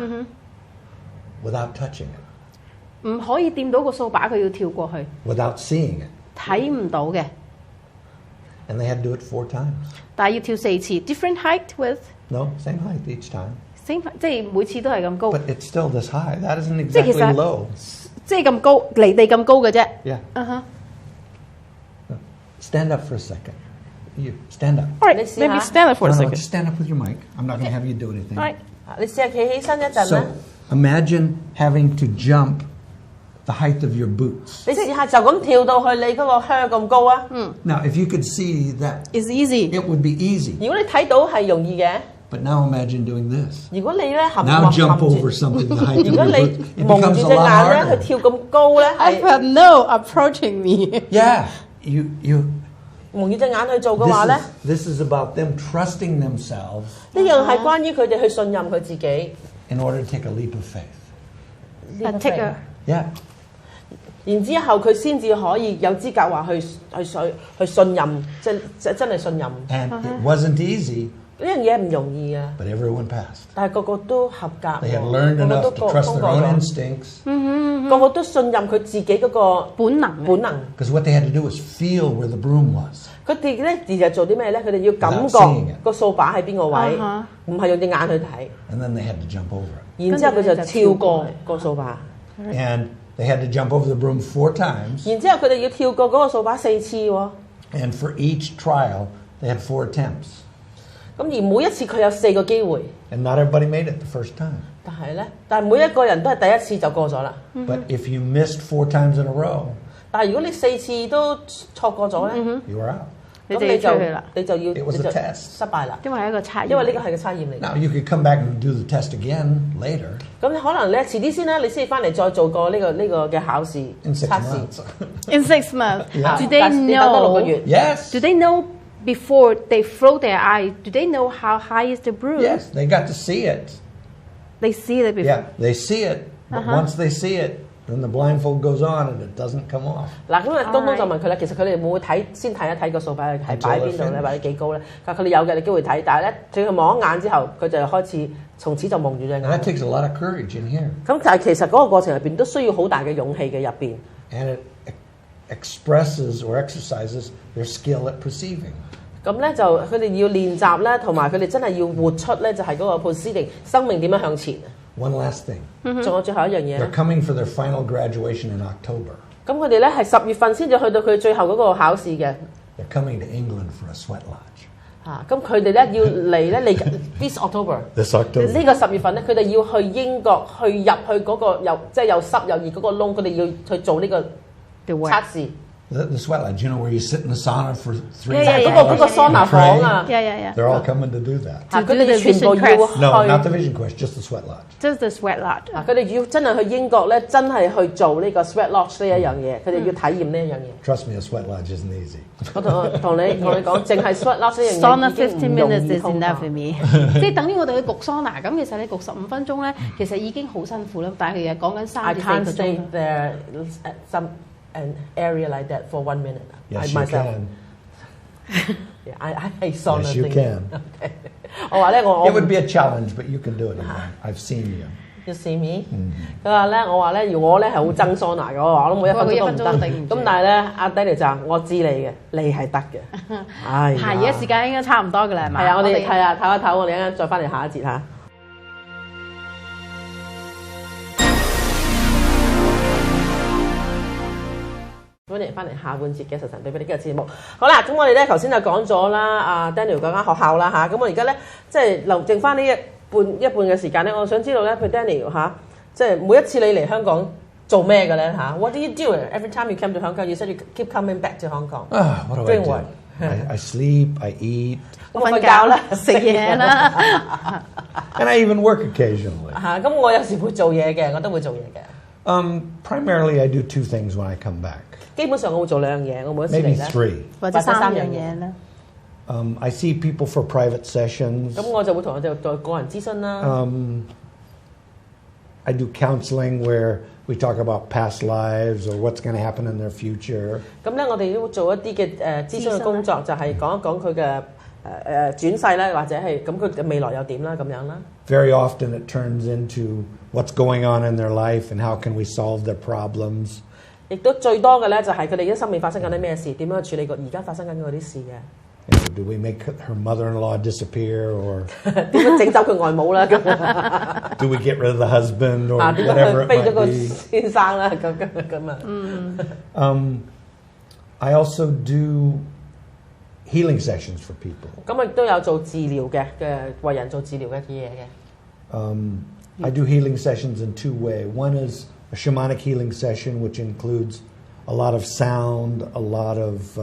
Speaker 3: without touching it,
Speaker 2: 唔可以掂到個掃把，佢要跳過去，
Speaker 3: without seeing it.
Speaker 2: 睇唔到嘅。
Speaker 3: And they had to do it 4 times.
Speaker 2: 但係要跳4次 ，different height with
Speaker 3: No, same height each time.
Speaker 2: same，即係每次都係咁高，
Speaker 3: But it's still this high. That isn't
Speaker 2: 即係其
Speaker 3: exactly
Speaker 2: 實
Speaker 3: low.
Speaker 2: 即係咁高，離地咁高嘅啫。
Speaker 3: Yeah.
Speaker 2: 嗯哼。
Speaker 3: Stand up for a second. You stand up.
Speaker 2: All right,
Speaker 1: Let's see
Speaker 2: maybe
Speaker 1: how-
Speaker 2: stand up for a
Speaker 3: No, no,
Speaker 2: second.
Speaker 3: just stand up with your mic. I'm not going to have you do anything.
Speaker 2: All right.
Speaker 1: 你試下企起身一陣
Speaker 3: So
Speaker 1: 啦。
Speaker 3: imagine having to jump the height of your boots.
Speaker 1: 你試下就咁跳到去你嗰個靴咁高啊！
Speaker 3: Now, if you could see that,
Speaker 2: It's easy.
Speaker 3: it would be easy.
Speaker 1: 如果你睇到係容易嘅，
Speaker 3: But now imagine doing this.
Speaker 1: 如果你咧含
Speaker 3: Now jump
Speaker 1: 住
Speaker 3: over something the height of
Speaker 1: 如果
Speaker 3: your
Speaker 1: 你
Speaker 3: boots. It
Speaker 1: 蒙住
Speaker 3: becomes
Speaker 1: 隻
Speaker 3: a lot
Speaker 1: 眼咧，
Speaker 3: harder.
Speaker 1: 去跳咁高咧，
Speaker 2: I
Speaker 1: 係
Speaker 2: felt no approaching me.
Speaker 3: Yeah, you
Speaker 1: 蒙住隻眼去做嘅話咧，
Speaker 3: This is about them trusting themselves
Speaker 1: 呢樣係關於佢哋去信任佢自己。
Speaker 3: in order to take a leap of faith.
Speaker 2: take a
Speaker 3: Yeah.
Speaker 1: 然之後佢先至可以有資格話去信任，真係信任。
Speaker 3: And it wasn't easy,
Speaker 1: 呢樣嘢唔容易啊，
Speaker 3: but everyone passed.
Speaker 1: 但係個個都合格喎，
Speaker 3: They had learned
Speaker 1: 個個
Speaker 3: enough
Speaker 1: 都
Speaker 3: to trust
Speaker 1: 通
Speaker 3: their
Speaker 1: 過
Speaker 3: own
Speaker 1: 咗，
Speaker 3: instincts
Speaker 1: 個個都信任佢自己嗰個
Speaker 2: 本能。
Speaker 3: because what they had to do was feel where the broom was.
Speaker 1: 佢哋咧就做啲咩咧？佢哋要感
Speaker 3: Without
Speaker 1: 覺
Speaker 3: seeing it
Speaker 1: 個掃把喺邊個位，唔係用隻眼去睇。
Speaker 3: And then they had to jump over it.
Speaker 1: 然之後佢就跳過個掃把，
Speaker 3: And they had to jump over the broom 4 times.
Speaker 1: 然之後佢哋要跳過嗰個掃把4次喎。
Speaker 3: And for each trial, they had 4 attempts.
Speaker 1: 咁而每一次佢有4個機會，
Speaker 3: And not everybody made it the first time.
Speaker 1: 但係每一個人都係第一次就過咗啦。
Speaker 3: But if you missed 4 times in a row,
Speaker 1: 但係如果你4次都錯過咗咧，
Speaker 3: you were out.
Speaker 2: 你就要出去啦，
Speaker 1: 你就要
Speaker 3: It was a test.
Speaker 1: 失敗啦，
Speaker 2: 因為係一個測驗。
Speaker 1: 因為呢個係個測驗嚟嘅。
Speaker 3: Now, you could come back and do the test again later
Speaker 1: 咁你可能咧遲啲先啦，你先翻嚟再做過呢個嘅考試
Speaker 3: in 6
Speaker 1: 測試。
Speaker 3: months.
Speaker 2: In 6 months,
Speaker 3: Yeah.
Speaker 2: do they
Speaker 1: 但你等多6個
Speaker 2: know?
Speaker 1: 月。
Speaker 3: Yes.
Speaker 2: Do they know before they throw their eye? Do they know how high is the broom?
Speaker 3: Yes, they got to see it.
Speaker 2: They see it before.
Speaker 3: Yeah, they see it. But once they see it, then the blindfold goes on and it doesn't come off.
Speaker 1: 嗱，咁啊，東東就問佢啦，其實佢哋會唔會先睇一睇個掃把係擺喺邊度咧，或者幾高咧？佢話佢哋有嘅機會睇，但係咧，佢望一眼之後，佢就開始從此就蒙住隻
Speaker 3: And
Speaker 1: 眼。
Speaker 3: that takes a lot of courage in here.
Speaker 1: 咁但係其實嗰個過程入邊都需要好大嘅勇氣嘅入邊。
Speaker 3: And it expresses or exercises their skill at perceiving.
Speaker 1: 咁咧就佢哋要練習咧，同埋佢哋真係要活出咧，就係嗰個 proceeding 生命點樣向前。
Speaker 3: One last thing.
Speaker 1: 仲有最後一樣嘢
Speaker 3: They're coming for their final graduation in October.
Speaker 1: 咁佢哋咧係10月份先至去到佢最後嗰個考試嘅。
Speaker 3: They're coming to England for a sweat lodge.
Speaker 1: 咁佢哋咧要嚟 this October。
Speaker 3: This October.
Speaker 1: 呢個10月份咧，佢哋要去英國，去入去嗰個又即係又濕又熱嗰個窿，佢哋要去做呢個
Speaker 2: The what?
Speaker 1: 測試。
Speaker 3: The sweat lodge, you know, where you sit in the sauna for 3
Speaker 2: Yeah, yeah,
Speaker 3: hours.
Speaker 1: 嗰個桑拿房啊，
Speaker 2: Yeah.
Speaker 3: They're all coming to do that.
Speaker 1: 佢哋全部要
Speaker 3: No, not
Speaker 1: 去
Speaker 3: the vision quest, just the sweat lodge.
Speaker 2: Just the sweat lodge.
Speaker 1: 佢哋要真係去英國咧，真係去做呢個 sweat lodge 呢一樣嘢，佢哋要體驗呢一樣嘢。
Speaker 3: Trust me, a sweat lodge isn't easy.
Speaker 1: 我同你講，淨係 sweat lodge 呢樣
Speaker 2: Sauna
Speaker 1: 嘢已經
Speaker 2: 15
Speaker 1: 唔容
Speaker 2: minutes
Speaker 1: 易
Speaker 2: is
Speaker 1: 通
Speaker 2: enough
Speaker 1: 過
Speaker 2: for me 。即係等於我哋去焗桑拿咁，其實你焗15分鐘咧，其實已經好辛苦啦。但係佢又講緊
Speaker 1: I
Speaker 2: 3至
Speaker 1: can't
Speaker 2: 4個
Speaker 1: stay
Speaker 2: 鐘。
Speaker 1: there at some an area like that for 1 minute.
Speaker 3: Yes,
Speaker 1: I
Speaker 3: you
Speaker 1: myself.
Speaker 3: can.
Speaker 1: Yeah, I hate sauna
Speaker 3: Yes, you
Speaker 1: thing.
Speaker 3: can.
Speaker 1: 我話咧，我
Speaker 3: It would be a challenge, but you can do it. I've seen you.
Speaker 1: You see me？佢話咧，我話咧，如果我咧係好憎桑拿嘅，我話我都每一分鐘都唔得。
Speaker 2: 佢話佢1分鐘都頂唔住
Speaker 1: 咁但係咧，阿 Danny 就話我知你嘅，你係得嘅。係
Speaker 2: 係，而家時間應該差唔多㗎啦，係嘛？
Speaker 1: 係啊，我哋係啊，唞一唞，我哋一陣再翻嚟下一節嚇。歡迎翻嚟下半節嘅神神秘秘呢個節目。好啦，咁我哋咧頭先就講咗啦，阿 Daniel 嗰間學校啦嚇。咁我而家咧即係留剩翻呢一半嘅時間咧，我想知道咧，譬如 Daniel 嚇，即係每一次你嚟香港做咩嘅咧嚇？What do you do every time you come to Hong Kong? You said you keep coming back to Hong Kong.
Speaker 3: What do I
Speaker 1: Doing
Speaker 3: do?
Speaker 1: what?
Speaker 3: I sleep, I eat,
Speaker 2: 瞓覺啦，食嘢啦。
Speaker 3: and I even work occasionally.
Speaker 1: 嚇，咁我有時會做嘢嘅，我都會做嘢嘅。
Speaker 3: Primarily, I do 2 things when I come back.
Speaker 1: 基本上我會做2樣嘢，我每一次嚟
Speaker 3: Maybe
Speaker 1: 咧，
Speaker 3: 3.
Speaker 2: 或者3樣嘢啦。
Speaker 3: I see people for private sessions.
Speaker 1: 咁我就會同佢哋做個人諮詢啦。
Speaker 3: I do counseling where we talk about past lives or what's going to happen in their future.
Speaker 1: 咁咧，我哋都會做一啲嘅諮詢嘅工作，就係講一講佢嘅轉世啦，或者係咁佢嘅未來又點啦，咁樣啦。
Speaker 3: Very often it turns into what's going on in their life and how can we solve their problems.
Speaker 1: 亦都最多嘅咧，就係佢哋而家生命發生緊啲咩事，點樣去處理而家發生緊嗰啲事嘅。
Speaker 3: You know, do we make her mother-in-law disappear or
Speaker 1: 點樣整走佢外母啦？咁
Speaker 3: do we get rid of the husband or
Speaker 1: 點樣
Speaker 3: whatever
Speaker 1: 去
Speaker 3: it
Speaker 1: 飛咗
Speaker 3: might
Speaker 1: 個
Speaker 3: be?
Speaker 1: 先生啦？咁啊。
Speaker 3: I also do healing sessions for people.
Speaker 1: 咁亦都有做治療嘅為人做治療嘅嘢嘅。
Speaker 3: I do healing sessions in 2 ways. One is a shamanic healing session, which includes a lot of sound, a lot of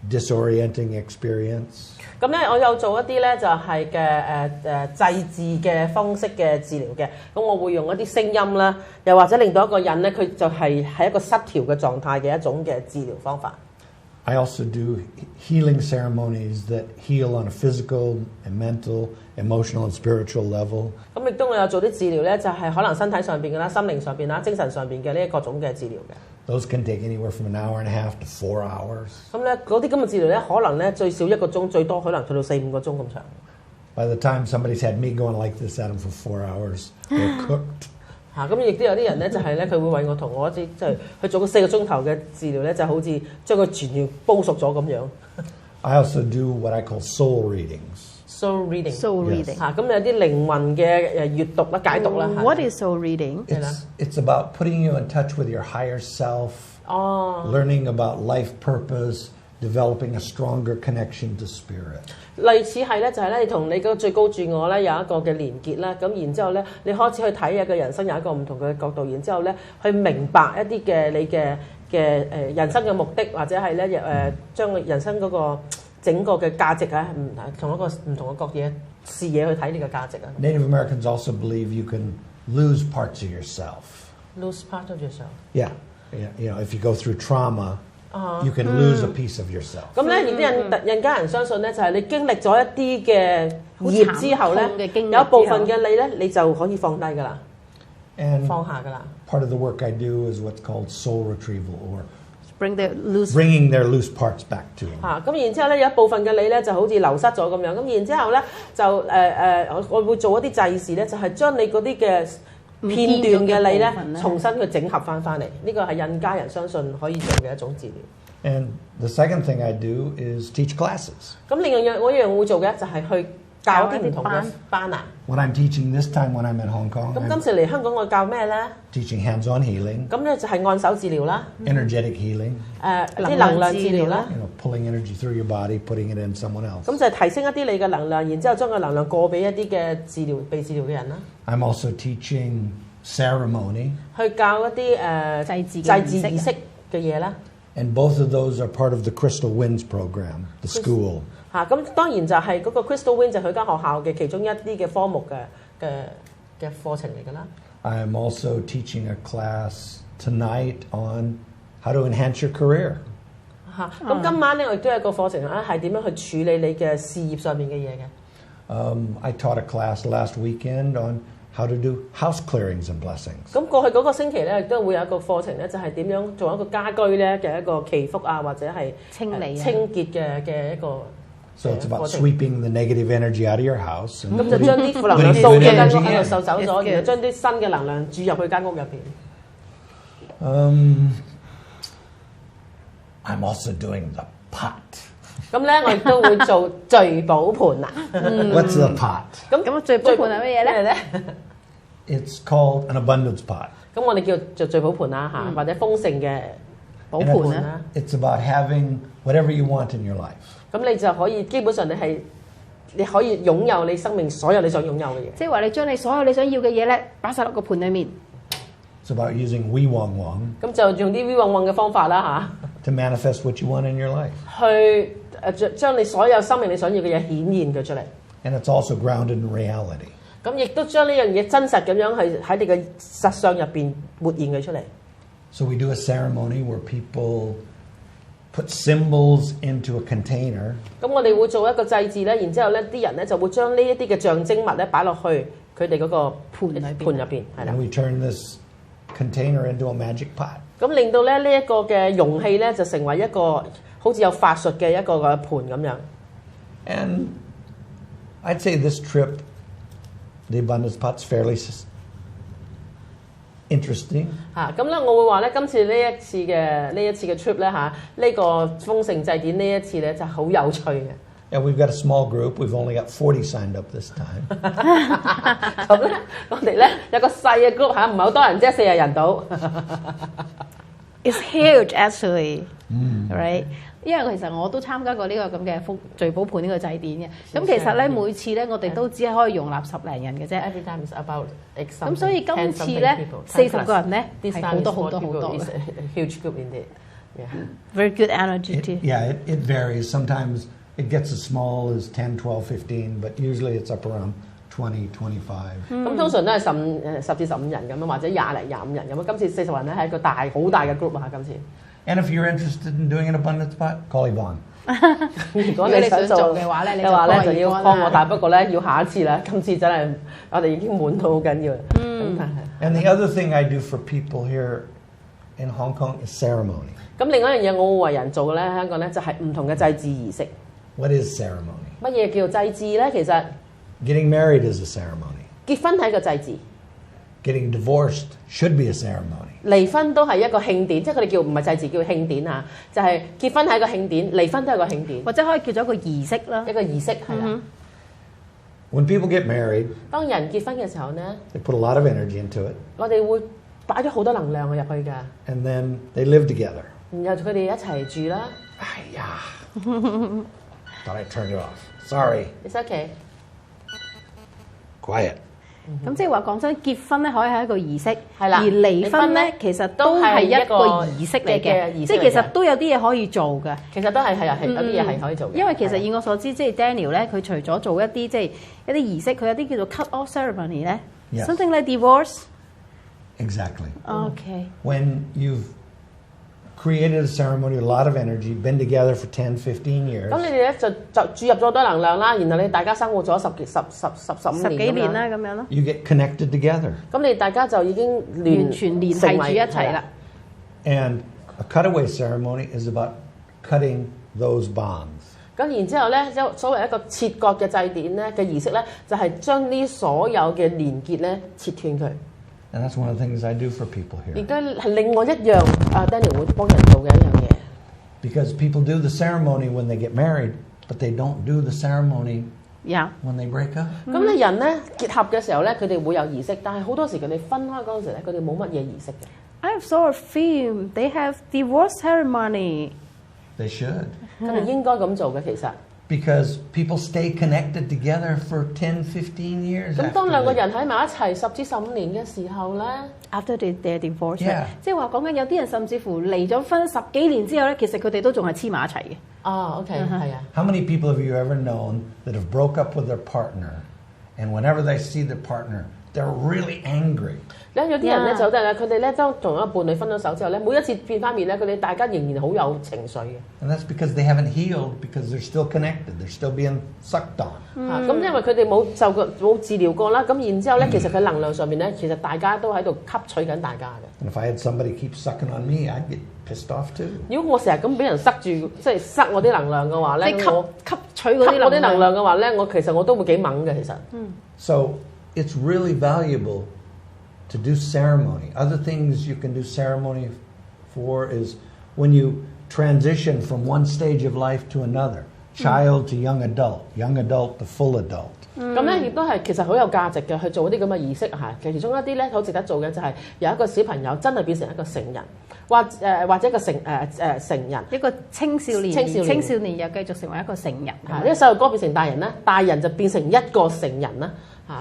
Speaker 3: disorienting experience.
Speaker 1: 咁咧，我有做一啲咧就係嘅祭祀嘅方式嘅治療嘅。咁我會用一啲聲音啦，又或者令到一個人咧，佢就係喺一個失調嘅狀態嘅一種嘅治療方法。
Speaker 3: I also do healing ceremonies that heal on a physical and mental, emotional and spiritual level.
Speaker 1: 咁亦都我有做啲治療咧，就係可能身體上邊嘅啦、心靈上邊啦、精神上邊嘅呢各種嘅治療嘅。
Speaker 3: Those can take anywhere from an hour and a half to 4 hours.
Speaker 1: 咁咧嗰啲咁嘅治療咧，可能咧最少1個鐘，最多可能去到4-5個鐘咁長。
Speaker 3: By the time somebody's had me going like this at them for 4 hours, they're cooked.
Speaker 1: 咁亦都有啲人咧，就係咧佢會為我同我即係去做個4個鐘頭嘅治療咧，就好似將佢全要煲熟咗咁樣。
Speaker 3: I also do what I call soul readings.
Speaker 1: Soul reading。soul
Speaker 2: reading。
Speaker 1: 咁有啲靈魂嘅閱讀啦、解讀啦。
Speaker 2: What is soul reading？
Speaker 3: It's about putting you in touch with your higher self, learning about life purpose, developing a stronger connection to spirit.
Speaker 1: 類似係咧，就係咧，你同你個最高自我咧有一個嘅連結啦。咁然之後咧，你開始去睇一個人生有一個唔同嘅角度，然之後咧去明白一啲嘅你嘅人生嘅目的，或者係咧將人生嗰個整個嘅價值啊，從一個唔同嘅角嘢視野去睇呢個價值啊。
Speaker 3: Native Americans also believe you can lose parts of yourself.
Speaker 1: Lose part of yourself.
Speaker 3: Yeah. You know, if you go through trauma, you can lose a piece of yourself. 咁
Speaker 1: 咧，而啲人家人相信咧，就係你經歷咗一啲嘅業之後咧，有一部分嘅你咧，你就可以放低㗎啦，放下㗎啦。
Speaker 3: Part of the work I do is what's called soul retrieval, or
Speaker 2: bringing
Speaker 3: their loose parts back to them.
Speaker 1: 咁然之後咧，有一部分嘅你咧就好似流失咗咁樣。咁然之後咧就我會做一啲祭祀咧，就係將你嗰啲嘅片段嘅你咧，重新去整合翻嚟。呢個係印加人相信可以做嘅一種治療。
Speaker 3: And the second thing I do is teach classes.
Speaker 1: 咁另外我一樣會做嘅就係去教一啲唔同嘅班啊。
Speaker 3: What I'm teaching this time when I'm in Hong Kong,
Speaker 1: 咁今次嚟香港我教咩咧
Speaker 3: teaching hands-on healing.
Speaker 1: 咁咧就係按手治療啦。
Speaker 3: Energetic healing.
Speaker 1: 啲能量治療啦。
Speaker 3: You know, pulling energy through your body, putting it in someone else.
Speaker 1: 咁就係提升一啲你嘅能量，然之後將個能量過俾一啲嘅被治療嘅人啦。
Speaker 3: I'm also teaching ceremony.
Speaker 1: 去教一啲祭祀儀式嘅嘢啦。
Speaker 3: And both of those are part of the Crystal Winds program, the school.
Speaker 1: 咁當然就係嗰個 Crystal Wind 就係佢間學校嘅其中一啲嘅科目嘅課程嚟㗎啦。
Speaker 3: I'm also teaching a class tonight on how to enhance your career.
Speaker 1: 咁今晚咧我亦都有個課程啦，係點樣去處理你嘅事業上面嘅嘢嘅。
Speaker 3: I taught a class last weekend on how to do house clearings and blessings.
Speaker 1: 咁過去嗰個星期咧，亦都會有一個課程咧，就係點樣做一個家居咧嘅一個祈福啊，或者係清潔嘅一個。
Speaker 3: So it's about sweeping the negative energy out of your house.
Speaker 1: 咁就將啲負能量掃咗間屋喺度掃走咗，然後將啲新嘅能量注入去間屋入邊。
Speaker 3: I'm also doing the pot.
Speaker 1: 咁咧，我亦都會做聚寶盤啊。
Speaker 3: What's the pot?
Speaker 2: 咁聚寶盤係乜嘢咧
Speaker 3: ？It's called an abundance pot.
Speaker 1: 咁我哋叫做聚寶盤啦嚇，或者豐盛嘅寶盤啦。
Speaker 3: It's about having whatever you want in your life.
Speaker 1: 咁你就可以基本上你可以擁有你生命所有你想擁有嘅嘢。
Speaker 2: 即係話你將你所有你想要嘅嘢咧，擺晒落個盤裡面。
Speaker 3: It's about using wee wong wong.
Speaker 1: 咁就用啲 wee wong wong 嘅方法啦
Speaker 3: 嚇。To manifest what you want in your life.
Speaker 1: 去將你所有生命你想要嘅嘢顯現佢出嚟。
Speaker 3: And it's also grounded in reality.
Speaker 1: 咁亦都將呢樣嘢真實咁樣係喺你嘅實相入邊活現佢出嚟。
Speaker 3: So we do a ceremony where people put symbols into a container.
Speaker 1: 咁我哋會做一個祭祀咧，然之後咧啲人咧就會將呢一啲嘅象徵物咧擺落去佢哋嗰個盤入邊，係啦。
Speaker 3: And we turn this container into a magic pot.
Speaker 1: 咁令到咧呢一個嘅容器咧就成為一個好似有法術嘅一個嘅盤咁樣。
Speaker 3: And I'd say this trip, the abundance pot's fairly interesting.
Speaker 1: 咁咧，我會話咧，今次呢一次嘅 trip 咧呢個豐盛祭典呢一次咧就好有趣嘅。
Speaker 3: And we've got a small group. We've only got 40 signed up this time.
Speaker 1: 咁咧，我哋咧有個細嘅 group 唔係好多人，即係40人到。
Speaker 2: It's huge actually, right? 因為其實我都參加過呢個咁嘅聚寶盤呢個祭典嘅。咁其實咧每次咧我哋都只係可以容納10零人嘅啫。
Speaker 1: Every time is about
Speaker 2: 咁所以今次咧40個人咧係好多好多好多嘅。
Speaker 1: Huge group indeed.
Speaker 2: Very good energy too.
Speaker 3: It varies. Sometimes it gets as small as 10, 12, 15, but usually it's up around 20, 25.
Speaker 1: 咁通常都係10至15人咁樣，或者20嚟25人咁樣。今次40人咧係一個好大嘅 group 啊！今次。
Speaker 3: And if you're interested in doing an abundance pot, call Yvonne.
Speaker 1: 如果你想做
Speaker 2: 嘅話咧，你
Speaker 1: 嘅話咧就要 call 我，
Speaker 2: 啦。
Speaker 1: 但不過咧要下一次啦，今次真係我哋已經滿到好緊要啦。咁但係
Speaker 3: And the other thing I do for people here in Hong Kong is ceremony.
Speaker 1: 咁另外一樣嘢我會為人做嘅咧，香港咧就係唔同嘅祭祀儀式。
Speaker 3: What is ceremony?
Speaker 1: 乜嘢叫祭祀咧？其實
Speaker 3: Getting married is a ceremony.
Speaker 1: 結婚係一個祭祀，
Speaker 3: Getting divorced should be a ceremony.
Speaker 1: 離婚都係一個慶典，即係佢哋叫唔係祭祀，叫慶典嚇，就係、結婚係一個慶典，離婚都係一個慶典，
Speaker 2: 或者可以叫做一個儀式啦。
Speaker 1: 一個儀式係啦。
Speaker 3: When people get married,
Speaker 1: 當人結婚嘅時候咧，
Speaker 3: they put a lot of energy into it,
Speaker 1: 我哋會擺咗好多能量入去㗎，
Speaker 3: and then they live together.
Speaker 1: 然後佢哋一齊住啦。
Speaker 3: Ay, yeah. Thought I turned it off. Sorry.
Speaker 1: It's okay。
Speaker 3: Quiet.
Speaker 2: 咁即係話講真，結婚咧可以係一個儀式，
Speaker 1: 係啦
Speaker 2: 而離婚咧
Speaker 1: 離婚
Speaker 2: 其實都係一個儀式嚟嘅，
Speaker 1: 儀式嚟嘅
Speaker 2: 即係其實都有啲嘢可以做嘅。
Speaker 1: 其實都係係有啲嘢係可以做嘅。
Speaker 2: 因為其實以我所知，即係 Daniel 咧，佢除咗做一啲即係一啲儀式，佢有啲叫做 cut off ceremony 咧
Speaker 3: Yes.
Speaker 2: ，something like divorce。
Speaker 3: Exactly.
Speaker 2: OK，
Speaker 3: When you've created a ceremony, a lot of energy, been together for 10, 15 years,
Speaker 1: 咁你哋咧就注入咗好多能量啦，然後你大家生活咗15
Speaker 2: 十幾年啦
Speaker 1: 咁樣，
Speaker 2: 咁樣咯，
Speaker 3: you get connected together.
Speaker 1: 咁你大家就已經
Speaker 2: 完全連繫住一齊啦。
Speaker 3: And a cutaway ceremony is about cutting those bonds.
Speaker 1: 咁然之後咧，所謂一個切割嘅祭典咧嘅儀式咧，就係將呢所有嘅連結咧切斷佢。
Speaker 3: And that's one of the things I do for people
Speaker 1: 亦
Speaker 3: here.
Speaker 1: 都係另外一樣Daniel 會幫人做嘅一樣嘢。
Speaker 3: Because people do the ceremony when they get married, but they don't do the ceremony
Speaker 2: 有
Speaker 3: when they break up.
Speaker 1: 咁咧人咧結合嘅時候咧，佢哋會有儀式，但係好多時佢哋分開嗰陣時咧，佢哋冇乜嘢儀式嘅。
Speaker 2: I saw a film. They have divorce ceremony.
Speaker 3: They should.
Speaker 1: 佢哋應該咁做嘅其實。
Speaker 3: Because people stay connected together for 10, 15 years.
Speaker 1: 咁
Speaker 3: after
Speaker 1: 當兩個
Speaker 3: they-
Speaker 1: 人喺埋一齊10至15年嘅時候咧，
Speaker 2: After they divorce，
Speaker 3: Yeah.
Speaker 2: 即係話講緊有啲人甚至乎離咗婚10幾年之後咧，其實佢哋都仲係黐埋一齊嘅。
Speaker 1: OK 係啊。
Speaker 3: How many people have you ever known that have broke up with their partner, and whenever they see their partner, they're really angry?
Speaker 1: 咧有啲人咧
Speaker 2: Yeah.
Speaker 1: 就真係佢哋咧當同一個伴侶分咗手之後咧，每一次見翻面咧，佢哋大家仍然好有情緒嘅。
Speaker 3: And that's because they haven't healed, because they're still connected. They're still being sucked on.
Speaker 1: 咁因為佢哋冇治療過啦，咁然之後咧，其實佢能量上面咧，其實大家都喺度吸取緊大家嘅。
Speaker 3: And if I had somebody keep sucking on me, I'd get pissed off too.
Speaker 1: 如果我成日咁俾人塞住，即係塞我啲能量嘅話咧，
Speaker 2: 你吸
Speaker 1: 我
Speaker 2: 吸取嗰啲
Speaker 1: 吸我啲能量嘅話咧，其實我都會幾猛嘅其實。
Speaker 3: So it's really valuable to do ceremony. Other things you can do ceremony for is when you transition from one stage of life to another, child to young adult to full adult.
Speaker 1: 咁咧亦都係其實好有價值嘅，去做啲咁嘅儀式嚇。其中一啲咧好值得做嘅就係有一個小朋友真係變成一個成人，或者一個成人。
Speaker 2: 一個青少年，
Speaker 1: 青少年
Speaker 2: 又繼續成為一個成人。
Speaker 1: 呢個細路哥變成大人啦，大人就變成一個成人啦。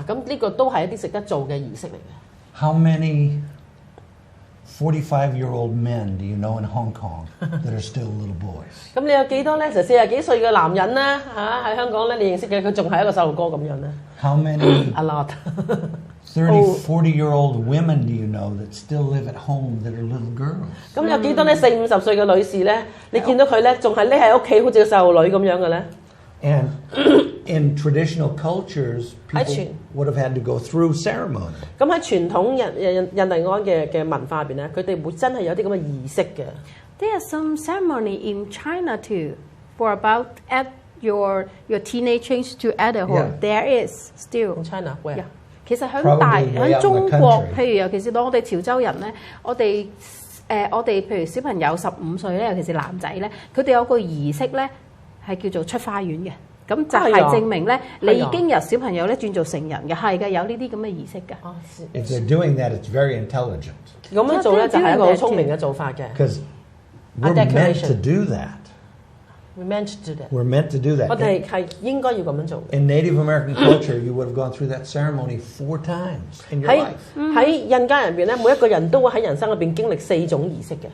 Speaker 1: 咁呢個都係一啲值得做嘅儀式嚟嘅。
Speaker 3: How many 45-year-old men do you know in Hong Kong that are still little boys?
Speaker 1: 咁你有幾多咧？就40幾歲嘅男人咧喺香港咧，你認識嘅佢仲係一個細路哥咁樣咧
Speaker 3: How many
Speaker 1: ？A lot
Speaker 3: 30, 40-year-old women do you know that still live at home that are little girls?
Speaker 1: 咁有幾多咧？40、50歲嘅女士咧，你見到佢咧，仲係匿喺屋企好似個細路女咁樣嘅咧？
Speaker 3: And in traditional cultures, people
Speaker 1: Actually.
Speaker 3: would have had to go through ceremony.
Speaker 1: 咁喺傳統印第安嘅文化入邊咧，佢哋會真係有啲咁嘅儀式嘅。
Speaker 2: There are some ceremony in China too, for about at your teenage age to adulthood.
Speaker 3: Yeah.
Speaker 2: There is still.
Speaker 1: In China where？
Speaker 2: Yeah. 其實喺
Speaker 3: Probably way out in the
Speaker 2: 中國，
Speaker 3: country.
Speaker 2: 譬如尤其是當我哋潮州人咧，我哋譬如小朋友15歲咧，尤其是男仔咧，佢哋有個儀式咧係叫做出花園嘅。咁就係證明咧，你已經由小朋友咧轉做成人嘅，係嘅，有呢啲咁嘅儀式嘅。
Speaker 3: If they're doing that, it's very intelligent
Speaker 1: 咁樣做咧就係一個好聰明嘅做法嘅。
Speaker 3: because we're
Speaker 1: A
Speaker 3: meant
Speaker 1: declaration.
Speaker 3: to do that.
Speaker 1: We meant to do that。
Speaker 3: We're meant to do
Speaker 1: 我
Speaker 3: that.
Speaker 1: 哋係應該要咁樣做嘅。
Speaker 3: In Native American culture, you would have gone through that ceremony 4 times in your
Speaker 1: 喺
Speaker 3: life.
Speaker 1: 喺印加人入邊咧，每一個人都會喺人生入邊經歷4種儀式嘅。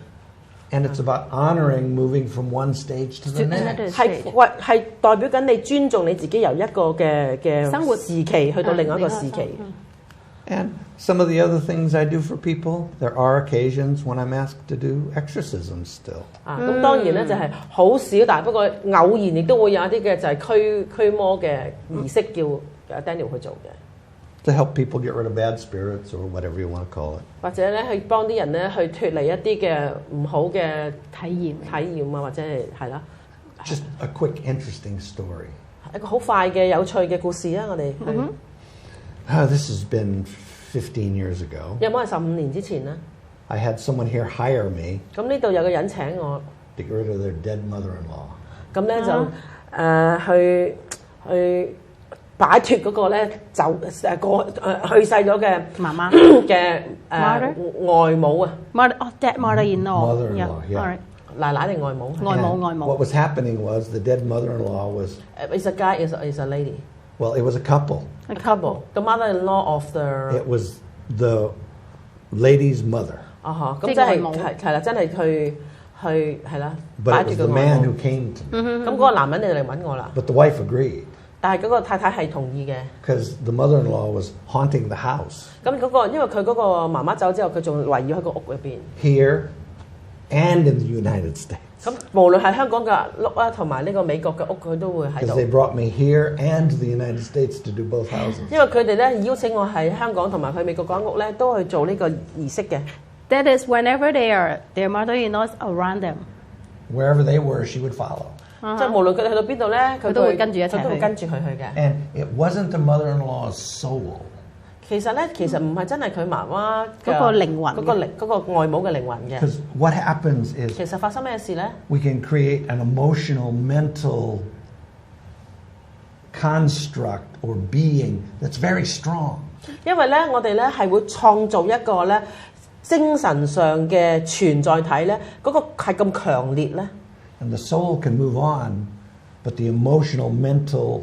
Speaker 3: And it's about honoring moving from one stage to the
Speaker 2: To another.
Speaker 3: next.
Speaker 1: 係代表緊你尊重你自己由一個嘅
Speaker 2: 生活
Speaker 1: 時期去到另外一個時期。
Speaker 3: And some of the other things I do for people, there are occasions when I'm asked to do exorcisms still.
Speaker 1: 咁當然咧就係好少，但係不過偶然亦都會有一啲嘅就係驅魔嘅儀式叫Daniel 去做嘅。
Speaker 3: To help people get rid of bad spirits or whatever you want to call it.
Speaker 1: 或者咧去幫啲人咧去脫離一啲嘅唔好嘅
Speaker 2: 體驗
Speaker 1: 啊，或者係啦。
Speaker 3: Just a quick, interesting story.
Speaker 1: 一個好快嘅有趣嘅故事啊！我哋
Speaker 3: This has been 15 yeyears ago.
Speaker 1: 有冇係15年之前啦？
Speaker 3: I had someone here hire me
Speaker 1: 咁呢度有個人請我，
Speaker 3: to get rid of their dead mother-in-law.
Speaker 1: 咁咧就去擺脱嗰個咧就去世咗嘅
Speaker 2: 媽媽
Speaker 1: 嘅外母啊
Speaker 2: dead mother-in-law.
Speaker 3: Mother-in-law, yeah.
Speaker 2: All right.
Speaker 1: 奶奶定外母？
Speaker 3: And what was happening was the dead mother-in-law was,
Speaker 1: Is a guy is a lady.
Speaker 3: well, it was a couple.
Speaker 1: A couple. The mother-in-law of the
Speaker 3: It was the lady's mother.
Speaker 1: 咁真係啦，真係去係啦，
Speaker 3: But
Speaker 1: 擺
Speaker 3: it
Speaker 1: 脱
Speaker 3: was
Speaker 1: 個
Speaker 3: the
Speaker 1: 外
Speaker 3: man
Speaker 1: 母
Speaker 3: who。came to me.
Speaker 1: 咁嗰個男人就嚟揾我啦，
Speaker 3: But the wife agreed
Speaker 1: 但係嗰個太太係同意嘅。
Speaker 3: because the mother-in-law was haunting the house
Speaker 1: 咁嗰個因為佢嗰個媽媽走之後，佢仲圍繞喺個屋入邊。
Speaker 3: here and in the United States.
Speaker 1: 咁無論係香港嘅屋啊，同埋呢個美國嘅屋，佢都會喺
Speaker 3: Because
Speaker 1: 度。
Speaker 3: they brought me here and to the United States to do both houses.
Speaker 1: 因為佢哋咧邀請我喺香港同埋去美國間屋咧，都去做呢個儀式嘅。
Speaker 2: That is whenever their mother-in-laws around them.
Speaker 3: Wherever they were, she would follow.
Speaker 1: 即係無論佢哋去到邊度咧，佢
Speaker 2: 都會跟住一齊去。
Speaker 1: 佢都會跟住佢去嘅。
Speaker 3: And it wasn't the mother-in-law's soul.
Speaker 1: 其實唔係真係佢媽媽
Speaker 2: 嗰個靈魂嘅
Speaker 1: 嗰個外母嘅靈魂嘅。
Speaker 3: Because what happens is
Speaker 1: 其實發生咩事咧？
Speaker 3: we can create an emotional, mental construct or being that's very strong.
Speaker 1: 因為咧，我哋咧係會創造一個咧精神上嘅存在體咧，嗰個係咁強烈咧。
Speaker 3: And the soul can move on, but the emotional, mental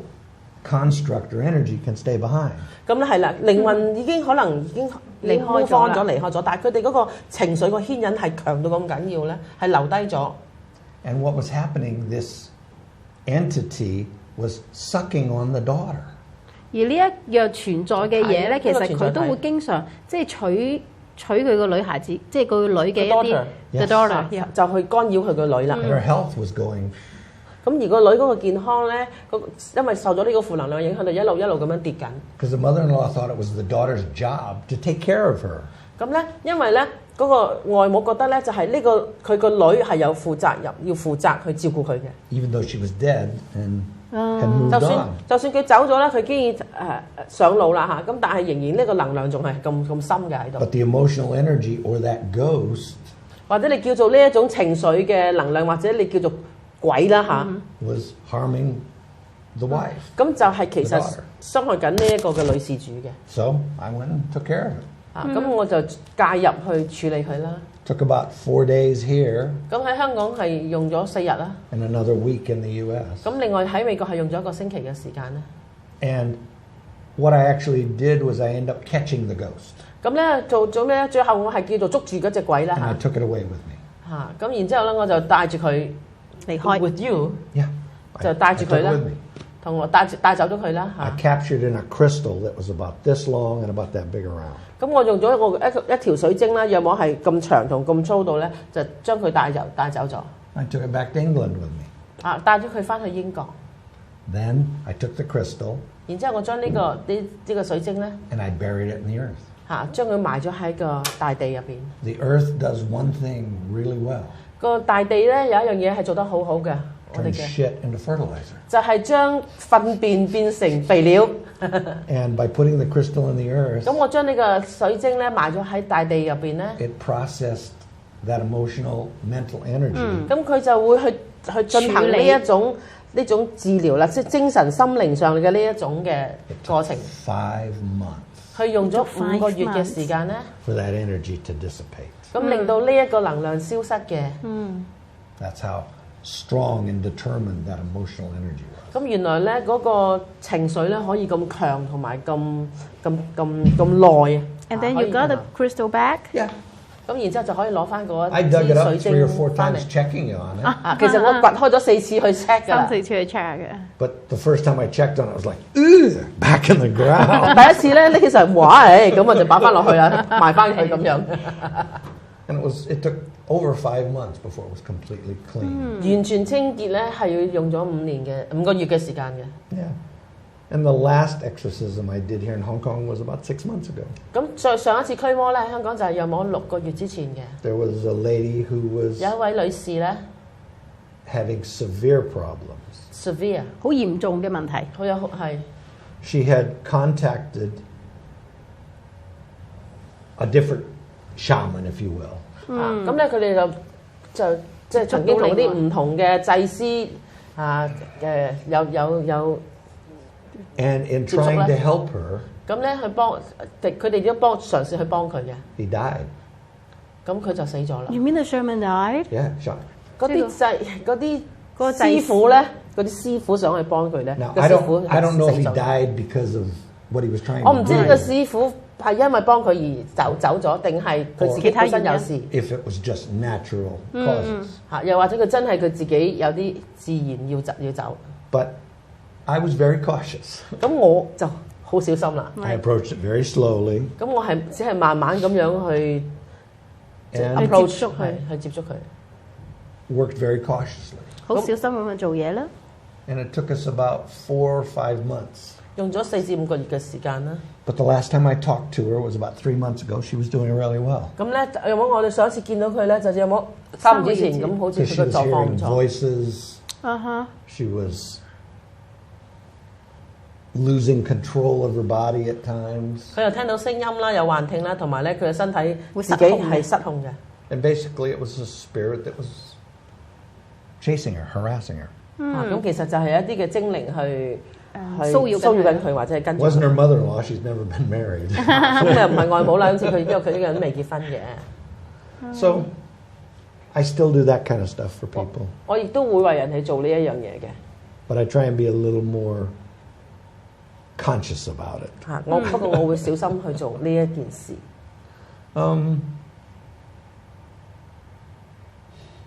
Speaker 3: construct or energy can stay behind.
Speaker 1: 咁咧係啦，靈魂已經可能已經
Speaker 2: 離開咗，
Speaker 1: 但係佢哋嗰個情緒個牽引係強到咁緊要咧，係留低咗。
Speaker 3: And what was happening, this entity was sucking on the daughter.
Speaker 2: 而呢一樣存在嘅嘢咧，其實佢都會經常即係取佢個女孩子，即係佢個女嘅一啲
Speaker 3: The
Speaker 2: daughter，
Speaker 1: 就去干擾佢個女啦。
Speaker 3: And her health was going.
Speaker 1: 咁而個女嗰個健康咧，因為受咗呢個負能量影響，就一路咁樣跌緊。
Speaker 3: Because the mother-in-law thought it was the daughter's job to take care of her.
Speaker 1: 咁咧，因為咧嗰個外母覺得咧，就係呢個佢個女係有負責任，要負責去照顧佢嘅。
Speaker 3: Even though she was dead and had moved
Speaker 1: 就
Speaker 3: on.
Speaker 1: 算佢走咗啦，佢經已上路啦嚇，咁但係仍然呢個能量仲係咁深嘅喺度。
Speaker 3: But the emotional energy or that ghost
Speaker 1: 或者你叫做呢一種情緒嘅能量，或者你叫做鬼啦嚇。
Speaker 3: was harming the wife.
Speaker 1: 咁就係其
Speaker 3: The
Speaker 1: 實
Speaker 3: daughter.
Speaker 1: 傷害緊呢一個嘅女事主嘅。
Speaker 3: So I went and took care of it.
Speaker 1: 咁我就介入去處理佢啦。
Speaker 3: Took about 4 days here
Speaker 1: 咁喺香港係用咗4日啦。
Speaker 3: and another week in the U.S.
Speaker 1: 咁另外喺美國係用咗1個星期嘅時間啦。
Speaker 3: And what I actually did was I ended up catching the ghost.
Speaker 1: 咁咧做咩咧？最後我係叫做捉住嗰隻鬼啦
Speaker 3: And I
Speaker 1: 嚇。
Speaker 3: took it away with me.
Speaker 1: 咁然之後咧，我就帶住佢
Speaker 2: 離開。
Speaker 1: with you，
Speaker 3: Yeah.
Speaker 1: 就帶住
Speaker 3: I
Speaker 1: 佢
Speaker 3: took it
Speaker 1: 啦
Speaker 3: with me.，
Speaker 1: 同我帶走咗佢啦
Speaker 3: I
Speaker 1: 嚇。
Speaker 3: captured in a crystal that was about this long and about that big around.
Speaker 1: 咁我用咗一條水晶啦，約莫係咁長同咁粗度咧，就將佢帶走咗。
Speaker 3: I took it back to England with me.
Speaker 1: 帶咗佢翻去英國。
Speaker 3: Then I took the crystal
Speaker 1: 然之後我將呢個水晶咧
Speaker 3: and I buried it in the earth.
Speaker 1: 將佢埋咗喺個大地入邊。
Speaker 3: The earth does one thing really well.
Speaker 1: 個大地咧有一樣嘢係做得好好嘅，我哋
Speaker 3: Turn
Speaker 1: 嘅
Speaker 3: shit into fertilizer.
Speaker 1: 就係將糞便變成肥料。
Speaker 3: And by putting the crystal in the earth,
Speaker 1: 咁我將呢個水晶咧埋咗喺大地入邊咧，
Speaker 3: it processed that emotional, mental energy.
Speaker 1: 咁佢就會去進行呢一種治療啦，即係精神心靈上嘅呢一種嘅過程。
Speaker 3: 5 months
Speaker 1: 佢用咗5個月嘅時間咧，
Speaker 3: for that energy to dissipate.
Speaker 1: 咁令到呢一個能量消失嘅。
Speaker 3: That's how strong and determined that emotional energy was.
Speaker 1: 咁原來咧嗰個情緒咧可以咁強同埋咁耐啊。
Speaker 2: And then you got the crystal back.
Speaker 3: Yeah.
Speaker 1: 咁然之後就可以攞翻嗰
Speaker 3: I
Speaker 1: 一
Speaker 3: dug
Speaker 1: 支
Speaker 3: it up
Speaker 1: 水
Speaker 3: 3 or
Speaker 1: 晶
Speaker 3: 4
Speaker 1: 翻嚟
Speaker 3: times。checking on it.
Speaker 1: 其實我掘開咗4次去 check 㗎啦。
Speaker 2: 3-4次去 check 嘅。
Speaker 3: But the first time I checked on it, I was like, ugh, back in the ground.
Speaker 1: 第一次咧拎起上嚟，哇！咁我就擺翻落去啦，埋翻佢咁樣。
Speaker 3: And it took over 5 months before it was completely clean.
Speaker 1: 完全清潔咧係要用咗5個月嘅時間嘅。
Speaker 3: Yeah. And the last exorcism I did here in Hong Kong was about 6 months ago.
Speaker 1: 咁再上一次驅魔咧，喺香港就係約摸6個月之前嘅。
Speaker 3: There was a lady who was
Speaker 1: 有一位女士咧
Speaker 3: having severe problems.
Speaker 1: ，severe
Speaker 2: 好嚴重嘅問題。
Speaker 1: 好有係
Speaker 3: She had contacted a different shaman, if you will.
Speaker 1: 咁咧，佢哋就即係曾經同啲唔同嘅祭司有。
Speaker 3: And in trying to help her,
Speaker 1: 咁咧去幫佢哋都嘗試去幫佢嘅。
Speaker 3: he died.
Speaker 1: 咁佢就死咗啦。
Speaker 2: You mean the shaman died？
Speaker 3: Yeah, shot.
Speaker 1: 嗰啲師傅咧，嗰啲師傅想去幫佢咧。
Speaker 3: Now,
Speaker 1: 個
Speaker 3: I
Speaker 1: 師傅
Speaker 3: don't know if he
Speaker 1: 死咗。
Speaker 3: died because of what he was trying
Speaker 1: 我
Speaker 3: to
Speaker 1: 唔知呢個
Speaker 3: do.
Speaker 1: 師傅係因為幫佢而走咗，定係佢自己本身有事
Speaker 3: If it was just natural causes.
Speaker 1: 嚇，又或者佢真係佢自己有啲自然要走。
Speaker 3: But I was very cautious.
Speaker 1: 咁我就好小心啦。
Speaker 3: I approached it very slowly.
Speaker 1: 咁我係只係慢慢咁樣去
Speaker 3: And
Speaker 1: approach
Speaker 2: 去接觸佢
Speaker 1: 去接觸佢。
Speaker 3: worked very cautiously.
Speaker 2: 好小心咁樣做嘢啦。
Speaker 3: And it took us about 4 or 5 months.
Speaker 1: 用咗4至5個月嘅時間啦。
Speaker 3: But the last time I talked to her was about 3 months ago. She was doing really well.
Speaker 1: 咁咧有冇我哋上一次見到佢咧，就有冇3年之前咁，好似
Speaker 3: Because
Speaker 1: 佢
Speaker 3: she
Speaker 1: 個
Speaker 3: was
Speaker 1: 狀況唔
Speaker 3: hearing
Speaker 1: 錯。
Speaker 3: voices.
Speaker 2: 啊哈。
Speaker 3: She was losing control of her body at times.
Speaker 1: 佢又聽到聲音啦，有幻聽啦，同埋咧佢嘅身體
Speaker 2: 會
Speaker 1: 自己係失控嘅。
Speaker 3: And basically it was a spirit that was chasing her, harassing her.
Speaker 1: 咁其實就係一啲嘅精靈去
Speaker 2: 騷擾
Speaker 1: 緊佢，或者係跟
Speaker 3: It
Speaker 1: 住
Speaker 3: wasn't
Speaker 1: 佢。
Speaker 3: her mother-in-law. She's never been married.
Speaker 1: 咁又唔係外母啦，好似佢因為佢呢個人未結婚嘅。
Speaker 3: So I still do that kind of stuff for people.
Speaker 1: 我亦都會為人去做呢一樣嘢嘅。
Speaker 3: But I try and be a little more conscious about it.
Speaker 1: 嚇，不過我會小心去做呢一件事。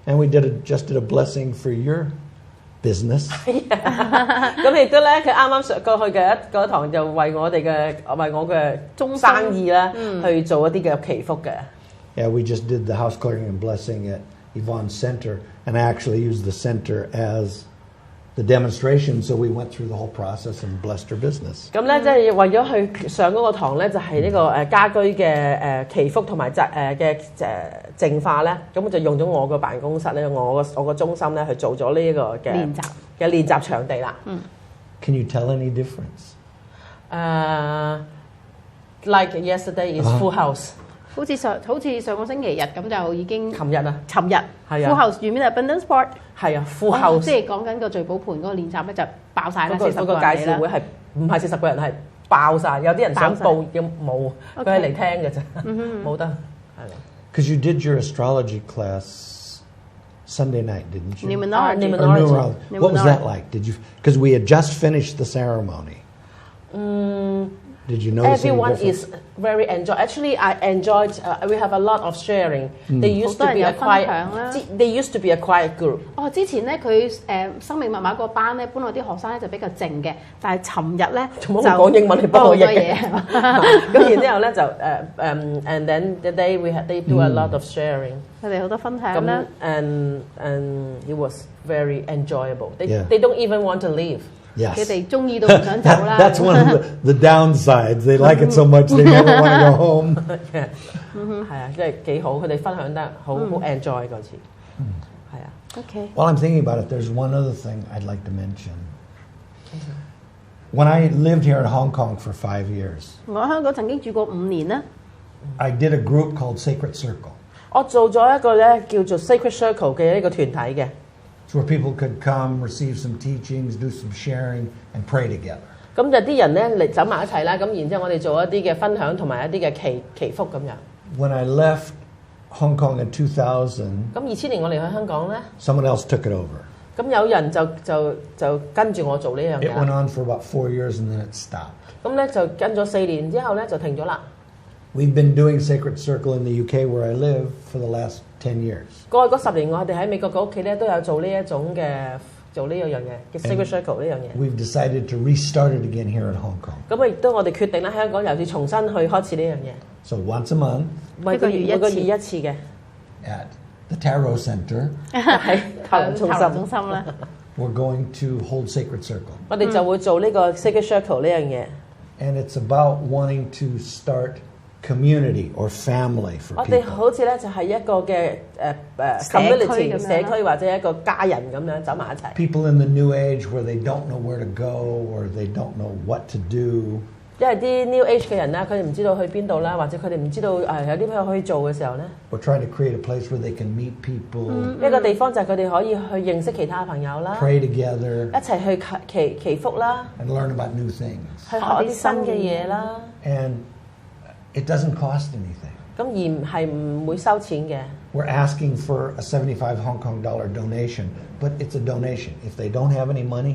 Speaker 3: And we just did a blessing for your business.
Speaker 1: 咁亦都咧，佢啱啱上過去嘅嗰堂就為我嘅生意咧去做一啲嘅祈福嘅。
Speaker 3: Yeah, we just did the house clearing and blessing at Yvonne's center, and I actually used the center as the demonstration, so we went through the whole process and blessed her business.
Speaker 1: 咁咧，即係為咗去上嗰個堂咧，就係呢個家居嘅祈福同埋嘅淨化咧，咁我就用咗我個辦公室咧，我個中心咧去做咗呢一個嘅練習場地啦。
Speaker 3: Can you tell any difference?
Speaker 1: Like yesterday is full house。
Speaker 2: 好似上個星期日咁就已經。
Speaker 1: 琴日啊，
Speaker 2: 係啊 Full house，you mean abundance part？ 係啊
Speaker 1: ，full house，
Speaker 2: 即係講緊個聚寶盤嗰個練習咧就爆晒啦，40
Speaker 1: 個介紹會係唔係40個人係爆晒，有啲人想報要冇，佢係嚟聽嘅啫，冇得係啦。
Speaker 3: Because you did your astrology class Sunday night, didn't you?
Speaker 2: Numerology.
Speaker 3: Numerology. What was that like? Because we had just finished the ceremony. Did you notice
Speaker 1: Everyone
Speaker 3: any
Speaker 1: is very enjoy. Actually, I enjoyed. We have a lot of sharing. They used to be a quiet. They used to be a quiet group.
Speaker 2: 之前咧佢生命密碼個班咧，本來啲學生咧就比較靜嘅，但係尋日咧就
Speaker 1: 講英文嚟幫我譯嘅。咁然之後咧就and then the day they do a lot of sharing.
Speaker 2: 佢哋好多分享啦。
Speaker 1: And it was very enjoyable.
Speaker 3: Yeah.
Speaker 1: They don't even want to leave.
Speaker 2: 佢
Speaker 3: Yes.
Speaker 2: 哋中意到唔想走啦。
Speaker 3: That's one of the downsides. They like it so much they never want to go home.
Speaker 1: 係啊，即係幾好，佢哋分享得好 enjoy 嗰次。係啊。
Speaker 2: Okay.
Speaker 3: While I'm thinking about it, there's one other thing I'd like to mention. When I lived here in Hong Kong for 5 years,
Speaker 2: 我喺香港曾經住過5年啦。
Speaker 3: I did a group called Sacred Circle.
Speaker 1: 我做咗一個咧叫做 Sacred Circle 嘅一個團體嘅。
Speaker 3: It's where people could come, receive some teachings, do some sharing, and pray together.
Speaker 1: 咁就啲人咧嚟走埋一齊啦，咁然之後我哋做一啲嘅分享同埋一啲嘅祈福咁樣。
Speaker 3: When I left Hong Kong in 2000,
Speaker 1: 咁2000年我離開香港咧，
Speaker 3: someone else took it over.
Speaker 1: 咁有人就跟住我做呢樣
Speaker 3: It went
Speaker 1: 嘢。
Speaker 3: on for about 4 years and then it stopped.
Speaker 1: 咁咧就跟咗4年之後咧就停咗啦。
Speaker 3: We've been doing Sacred Circle in the UK where I live for the last 10 years.
Speaker 1: 過去嗰10年，我哋喺美國嘅屋企咧都有做呢一種嘅做呢一樣嘢嘅 Sacred Circle 呢樣嘢。
Speaker 3: We've decided to restart it again here in Hong Kong.
Speaker 1: 咁亦都我哋決定喺香港又要重新去開始呢樣嘢。
Speaker 3: So once a month
Speaker 1: 每個月一次嘅
Speaker 3: at the Tarot Center,
Speaker 1: 喺塔羅中
Speaker 2: 中
Speaker 1: 心，
Speaker 2: 心咧，
Speaker 3: we're going to hold Sacred Circle.
Speaker 1: 我哋就會做呢個 Sacred Circle 呢樣嘢。
Speaker 3: And it's about wanting to start community or family for
Speaker 1: 我哋
Speaker 3: people.
Speaker 1: 好似咧就係一個嘅
Speaker 2: 社區
Speaker 1: community
Speaker 2: 咁樣
Speaker 1: 社區或者一個家人咁樣走埋一齊。
Speaker 3: People in the new age where they don't know where to go or they don't know what to do.
Speaker 1: 因為啲 New Age 嘅人啦，佢哋唔知道去邊度啦，或者佢哋唔知道有啲咩可以做嘅時候咧，
Speaker 3: We're trying to create a place where they can meet people,
Speaker 1: 一個地方就係佢哋可以去認識其他朋友啦，
Speaker 3: pray together,
Speaker 1: 一齊去祈福啦，
Speaker 3: and learn about new things.
Speaker 1: 去學一啲新嘅嘢啦。
Speaker 3: And it doesn't cost anything.
Speaker 1: 咁而係唔會收錢嘅。
Speaker 3: We're asking for a 75 Hong Kong dollar donation, but it's a donation. If they don't have any money,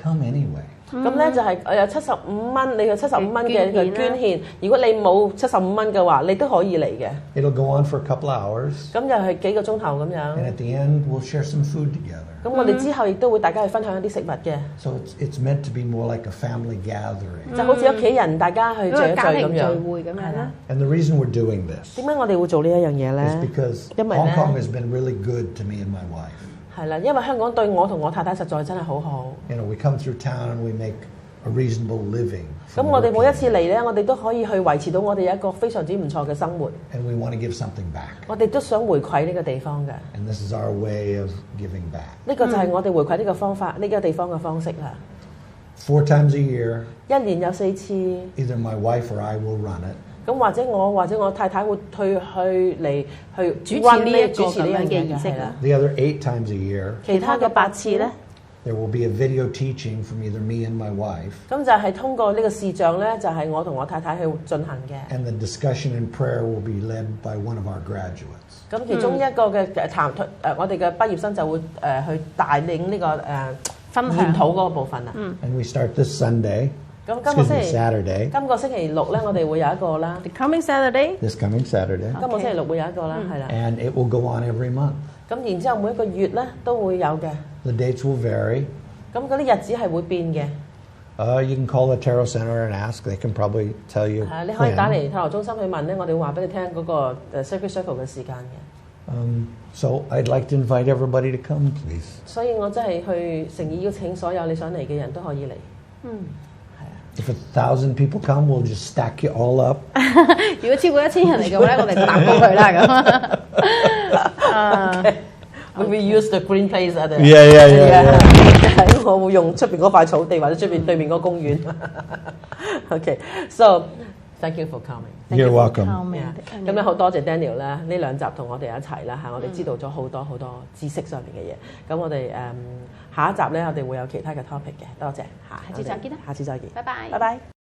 Speaker 3: come anyway.
Speaker 1: 咁咧就係有75蚊，你有75蚊嘅捐獻。如果你冇75蚊嘅話，你都可以嚟嘅。
Speaker 3: It'll go on for a couple hours,
Speaker 1: 咁又係幾個鐘頭咁
Speaker 3: and
Speaker 1: 樣。
Speaker 3: at the end, we'll share some food together.
Speaker 1: 咁我哋之後亦都會大家去分享一啲食物嘅，
Speaker 3: So it's meant to be more like a family gathering.
Speaker 1: 就好似屋企人大家去聚一聚
Speaker 2: 家庭聚
Speaker 1: 咁樣。
Speaker 2: 會咁樣啦。
Speaker 3: And the reason we're doing this
Speaker 1: 點解我哋會做呢一樣嘢
Speaker 3: is
Speaker 1: 咧？
Speaker 3: because
Speaker 1: 因為
Speaker 3: Hong
Speaker 1: 咧
Speaker 3: Kong has been really good to me and my wife.
Speaker 1: 係啦，因為香港對我同我太太實在真係好好。
Speaker 3: You know, we come through town and we make a reasonable living.
Speaker 1: 咁
Speaker 3: from
Speaker 1: 我哋每一
Speaker 3: working,
Speaker 1: 次嚟咧，我哋都可以去維持到我哋一個非常之唔錯嘅生活。
Speaker 3: and we want to give something back.
Speaker 1: 我哋都想回饋呢個地方嘅，
Speaker 3: And this is our way of giving back.
Speaker 1: 呢個就係我哋回饋呢個方法，呢個地方嘅方式啦。
Speaker 3: 4 times a year,
Speaker 1: 一年有4次，
Speaker 3: either my wife or I will run it.
Speaker 1: 咁或者我太太會嚟去
Speaker 2: 主持呢一個
Speaker 1: 主持呢樣
Speaker 2: 咁樣嘅
Speaker 1: 嘢
Speaker 2: 儀式啦。
Speaker 3: The other 8 times a year,
Speaker 1: 其他嘅8次咧，
Speaker 3: there will be a video teaching from either me and my wife,
Speaker 1: 咁就係通過呢個視像咧，就係我同我太太去進行嘅。
Speaker 3: and the discussion and prayer will be led by one of our graduates.
Speaker 1: 咁其中一個嘅我哋嘅畢業生就會去帶領呢個
Speaker 2: 分享
Speaker 1: 研討嗰個部分啦。
Speaker 3: And we start this Sunday,
Speaker 1: 咁今個
Speaker 3: excuse
Speaker 1: 星
Speaker 3: me,
Speaker 1: 期
Speaker 3: Saturday,
Speaker 1: 今個星期六咧，我哋會有一個啦。
Speaker 2: The coming Saturday，
Speaker 3: this coming Saturday,
Speaker 1: 今個星期六會有一個啦，係啦。
Speaker 3: and it will go on every month.
Speaker 1: 咁然之後每一個月咧都會有嘅。
Speaker 3: The dates will vary.
Speaker 1: 咁嗰啲日子係會變嘅。
Speaker 3: You can call the Tarot Center and ask. They can probably tell you
Speaker 1: 你可以打
Speaker 3: when.
Speaker 1: 嚟塔羅中心去問咧，我哋會話俾你聽嗰個Sacred Circle 嘅時間嘅。
Speaker 3: So I'd like to invite everybody to come, please.
Speaker 1: 所以我真係去誠意邀請所有你想嚟嘅人都可以嚟。
Speaker 3: If 1,000 people come, we'll just stack you all up.
Speaker 2: 如果超過1000人嚟嘅話咧，我哋搭高佢啦咁。
Speaker 1: We will use the green place at the
Speaker 3: Yeah.
Speaker 1: 係我會用出邊嗰塊草地或者出邊對面嗰個公園。Okay, so thank you for coming.
Speaker 3: You're welcome.
Speaker 1: 咁咧好多謝 Daniel 啦，呢2集同我哋一齊啦嚇，我哋知道咗好多好多知識上面嘅嘢。咁我哋下一集咧，我哋會有其他嘅 topic 嘅。多謝嚇，
Speaker 2: 下次再見啦，
Speaker 1: 下次再見，
Speaker 2: 拜拜
Speaker 1: 拜拜。